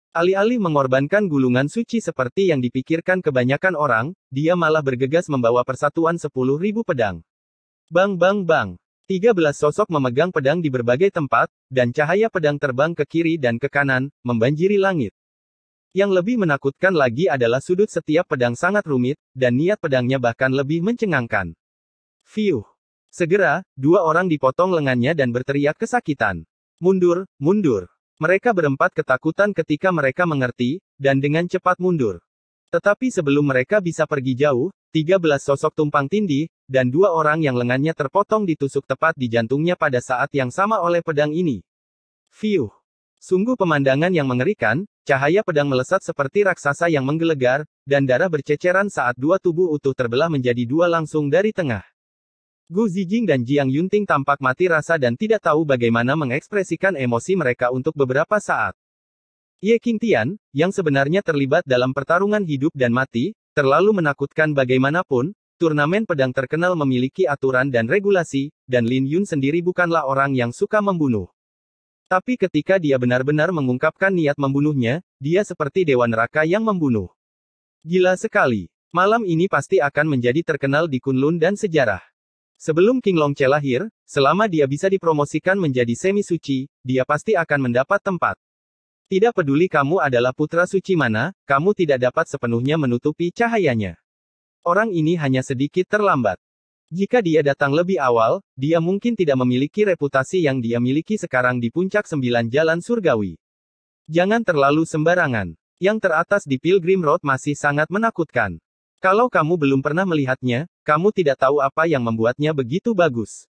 Alih-alih mengorbankan gulungan suci seperti yang dipikirkan kebanyakan orang, dia malah bergegas membawa persatuan 10.000 pedang. Bang bang bang. 13 sosok memegang pedang di berbagai tempat, dan cahaya pedang terbang ke kiri dan ke kanan, membanjiri langit. Yang lebih menakutkan lagi adalah sudut setiap pedang sangat rumit, dan niat pedangnya bahkan lebih mencengangkan. Fiuh. Segera, 2 orang dipotong lengannya dan berteriak kesakitan. Mundur, mundur. Mereka berempat ketakutan ketika mereka mengerti, dan dengan cepat mundur. Tetapi sebelum mereka bisa pergi jauh, 13 sosok tumpang tindih, dan 2 orang yang lengannya terpotong ditusuk tepat di jantungnya pada saat yang sama oleh pedang ini. Fiuh. Sungguh pemandangan yang mengerikan, cahaya pedang melesat seperti raksasa yang menggelegar, dan darah berceceran saat 2 tubuh utuh terbelah menjadi 2 langsung dari tengah. Gu Zijing dan Jiang Yunting tampak mati rasa dan tidak tahu bagaimana mengekspresikan emosi mereka untuk beberapa saat. Ye Qingtian, yang sebenarnya terlibat dalam pertarungan hidup dan mati, terlalu menakutkan bagaimanapun, turnamen pedang terkenal memiliki aturan dan regulasi, dan Lin Yun sendiri bukanlah orang yang suka membunuh. Tapi ketika dia benar-benar mengungkapkan niat membunuhnya, dia seperti dewa neraka yang membunuh. Gila sekali. Malam ini pasti akan menjadi terkenal di Kunlun dan sejarah. Sebelum King Long Che lahir, selama dia bisa dipromosikan menjadi semi suci, dia pasti akan mendapat tempat. Tidak peduli kamu adalah putra suci mana, kamu tidak dapat sepenuhnya menutupi cahayanya. Orang ini hanya sedikit terlambat. Jika dia datang lebih awal, dia mungkin tidak memiliki reputasi yang dia miliki sekarang di puncak 9 jalan surgawi. Jangan terlalu sembarangan. Yang teratas di Pilgrim Road masih sangat menakutkan. Kalau kamu belum pernah melihatnya, kamu tidak tahu apa yang membuatnya begitu bagus.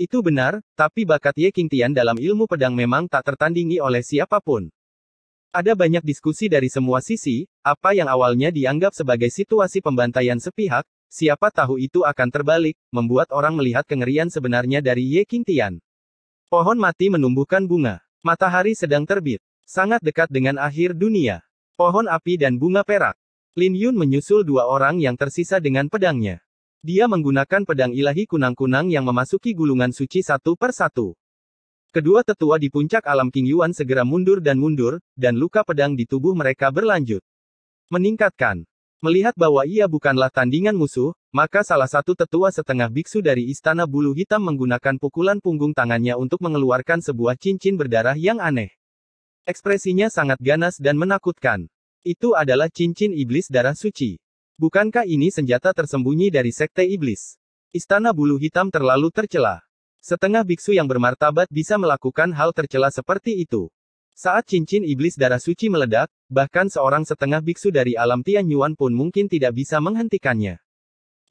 Itu benar, tapi bakat Ye Qingtian dalam ilmu pedang memang tak tertandingi oleh siapapun. Ada banyak diskusi dari semua sisi, apa yang awalnya dianggap sebagai situasi pembantaian sepihak, siapa tahu itu akan terbalik, membuat orang melihat kengerian sebenarnya dari Ye Qingtian. Pohon mati menumbuhkan bunga. Matahari sedang terbit. Sangat dekat dengan akhir dunia. Pohon api dan bunga perak. Lin Yun menyusul 2 orang yang tersisa dengan pedangnya. Dia menggunakan pedang ilahi kunang-kunang yang memasuki gulungan suci satu per satu. Kedua tetua di puncak alam King Yuan segera mundur, dan luka pedang di tubuh mereka berlanjut meningkatkan. Melihat bahwa ia bukanlah tandingan musuh, maka salah satu tetua setengah biksu dari Istana Bulu Hitam menggunakan pukulan punggung tangannya untuk mengeluarkan sebuah cincin berdarah yang aneh. Ekspresinya sangat ganas dan menakutkan. Itu adalah cincin iblis darah suci. Bukankah ini senjata tersembunyi dari Sekte Iblis? Istana Bulu Hitam terlalu tercela. Setengah biksu yang bermartabat bisa melakukan hal tercela seperti itu. Saat cincin iblis darah suci meledak, bahkan seorang setengah biksu dari alam Tianyuan pun mungkin tidak bisa menghentikannya.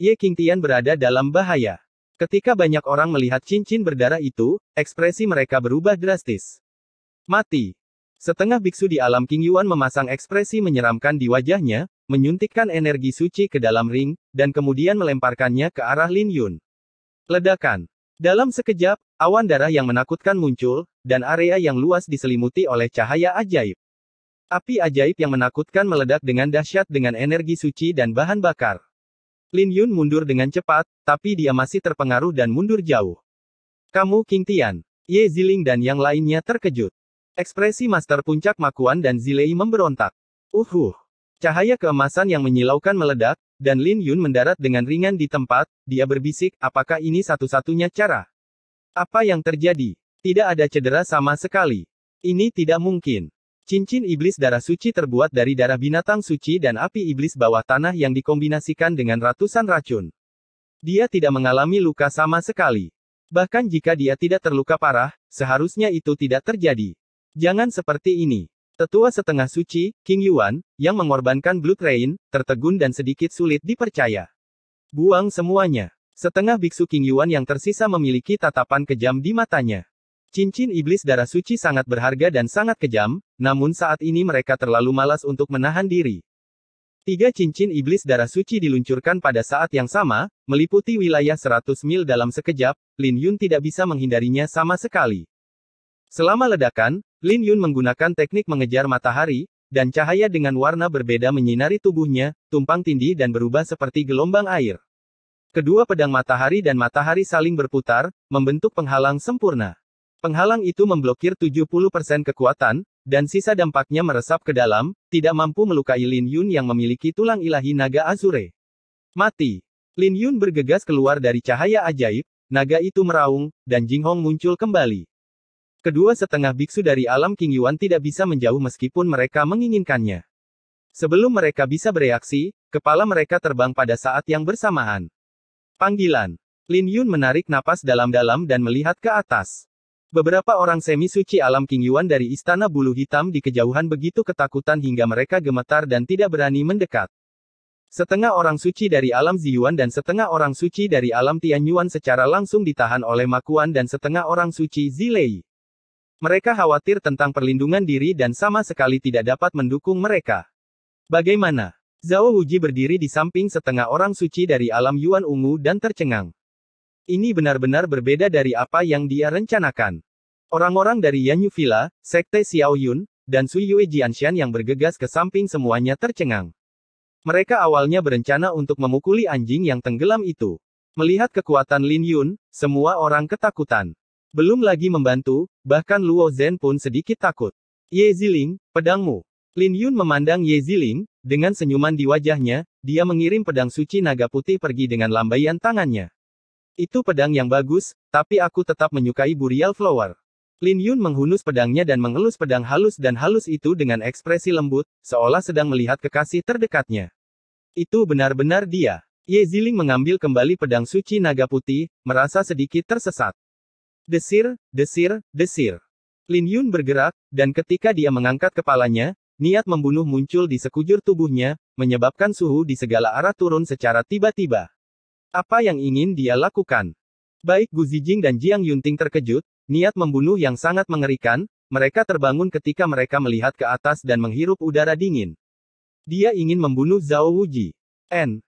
Ye Qingtian berada dalam bahaya. Ketika banyak orang melihat cincin berdarah itu, ekspresi mereka berubah drastis. Mati. Setengah biksu di alam King Yuan memasang ekspresi menyeramkan di wajahnya, menyuntikkan energi suci ke dalam ring, dan kemudian melemparkannya ke arah Lin Yun. Ledakan. Dalam sekejap, awan darah yang menakutkan muncul, dan area yang luas diselimuti oleh cahaya ajaib. Api ajaib yang menakutkan meledak dengan dahsyat dengan energi suci dan bahan bakar. Lin Yun mundur dengan cepat, tapi dia masih terpengaruh dan mundur jauh. Kamu Qingtian. Ye Ziling dan yang lainnya terkejut. Ekspresi Master Puncak Makuan dan Zilei memberontak. Cahaya keemasan yang menyilaukan meledak, dan Lin Yun mendarat dengan ringan di tempat, dia berbisik, apakah ini satu-satunya cara? Apa yang terjadi? Tidak ada cedera sama sekali. Ini tidak mungkin. Cincin iblis darah suci terbuat dari darah binatang suci dan api iblis bawah tanah yang dikombinasikan dengan ratusan racun. Dia tidak mengalami luka sama sekali. Bahkan jika dia tidak terluka parah, seharusnya itu tidak terjadi. Jangan seperti ini. Tetua setengah suci, King Yuan, yang mengorbankan Blood Rain, tertegun dan sedikit sulit dipercaya. Buang semuanya. Setengah biksu King Yuan yang tersisa memiliki tatapan kejam di matanya. Cincin iblis darah suci sangat berharga dan sangat kejam, namun saat ini mereka terlalu malas untuk menahan diri. 3 cincin iblis darah suci diluncurkan pada saat yang sama, meliputi wilayah 100 mil dalam sekejap, Lin Yun tidak bisa menghindarinya sama sekali. Selama ledakan, Lin Yun menggunakan teknik mengejar matahari, dan cahaya dengan warna berbeda menyinari tubuhnya, tumpang tindih dan berubah seperti gelombang air. Kedua pedang matahari dan matahari saling berputar, membentuk penghalang sempurna. Penghalang itu memblokir 70% kekuatan, dan sisa dampaknya meresap ke dalam, tidak mampu melukai Lin Yun yang memiliki tulang ilahi naga Azure. Mati. Lin Yun bergegas keluar dari cahaya ajaib, naga itu meraung, dan Jing Hong muncul kembali. Kedua setengah biksu dari alam King Yuan tidak bisa menjauh meskipun mereka menginginkannya. Sebelum mereka bisa bereaksi, kepala mereka terbang pada saat yang bersamaan. Panggilan. Lin Yun menarik napas dalam-dalam dan melihat ke atas. Beberapa orang semi-suci alam King Yuan dari Istana Bulu Hitam di kejauhan begitu ketakutan hingga mereka gemetar dan tidak berani mendekat. Setengah orang suci dari alam Ziyuan dan setengah orang suci dari alam Tianyuan secara langsung ditahan oleh Makuan dan setengah orang suci Zilei. Mereka khawatir tentang perlindungan diri dan sama sekali tidak dapat mendukung mereka. Bagaimana? Zhao Wuji berdiri di samping setengah orang suci dari alam Yuan ungu dan tercengang. Ini benar-benar berbeda dari apa yang dia rencanakan. Orang-orang dari Yanyu Villa, Sekte Xiao Yun, dan Sui Yue Jianshan yang bergegas ke samping semuanya tercengang. Mereka awalnya berencana untuk memukuli anjing yang tenggelam itu. Melihat kekuatan Lin Yun, semua orang ketakutan. Belum lagi membantu, bahkan Luo Zhen pun sedikit takut. Ye Ziling, pedangmu. Lin Yun memandang Ye Ziling, dengan senyuman di wajahnya, dia mengirim pedang suci naga putih pergi dengan lambaian tangannya. Itu pedang yang bagus, tapi aku tetap menyukai Burial Flower. Lin Yun menghunus pedangnya dan mengelus pedang halus itu dengan ekspresi lembut, seolah sedang melihat kekasih terdekatnya. Itu benar-benar dia. Ye Ziling mengambil kembali pedang suci naga putih, merasa sedikit tersesat. Desir, desir, desir. Lin Yun bergerak, dan ketika dia mengangkat kepalanya, niat membunuh muncul di sekujur tubuhnya, menyebabkan suhu di segala arah turun secara tiba-tiba. Apa yang ingin dia lakukan? Baik Gu Zijing dan Jiang Yunting terkejut, niat membunuh yang sangat mengerikan, mereka terbangun ketika mereka melihat ke atas dan menghirup udara dingin. Dia ingin membunuh Zhao Wuji.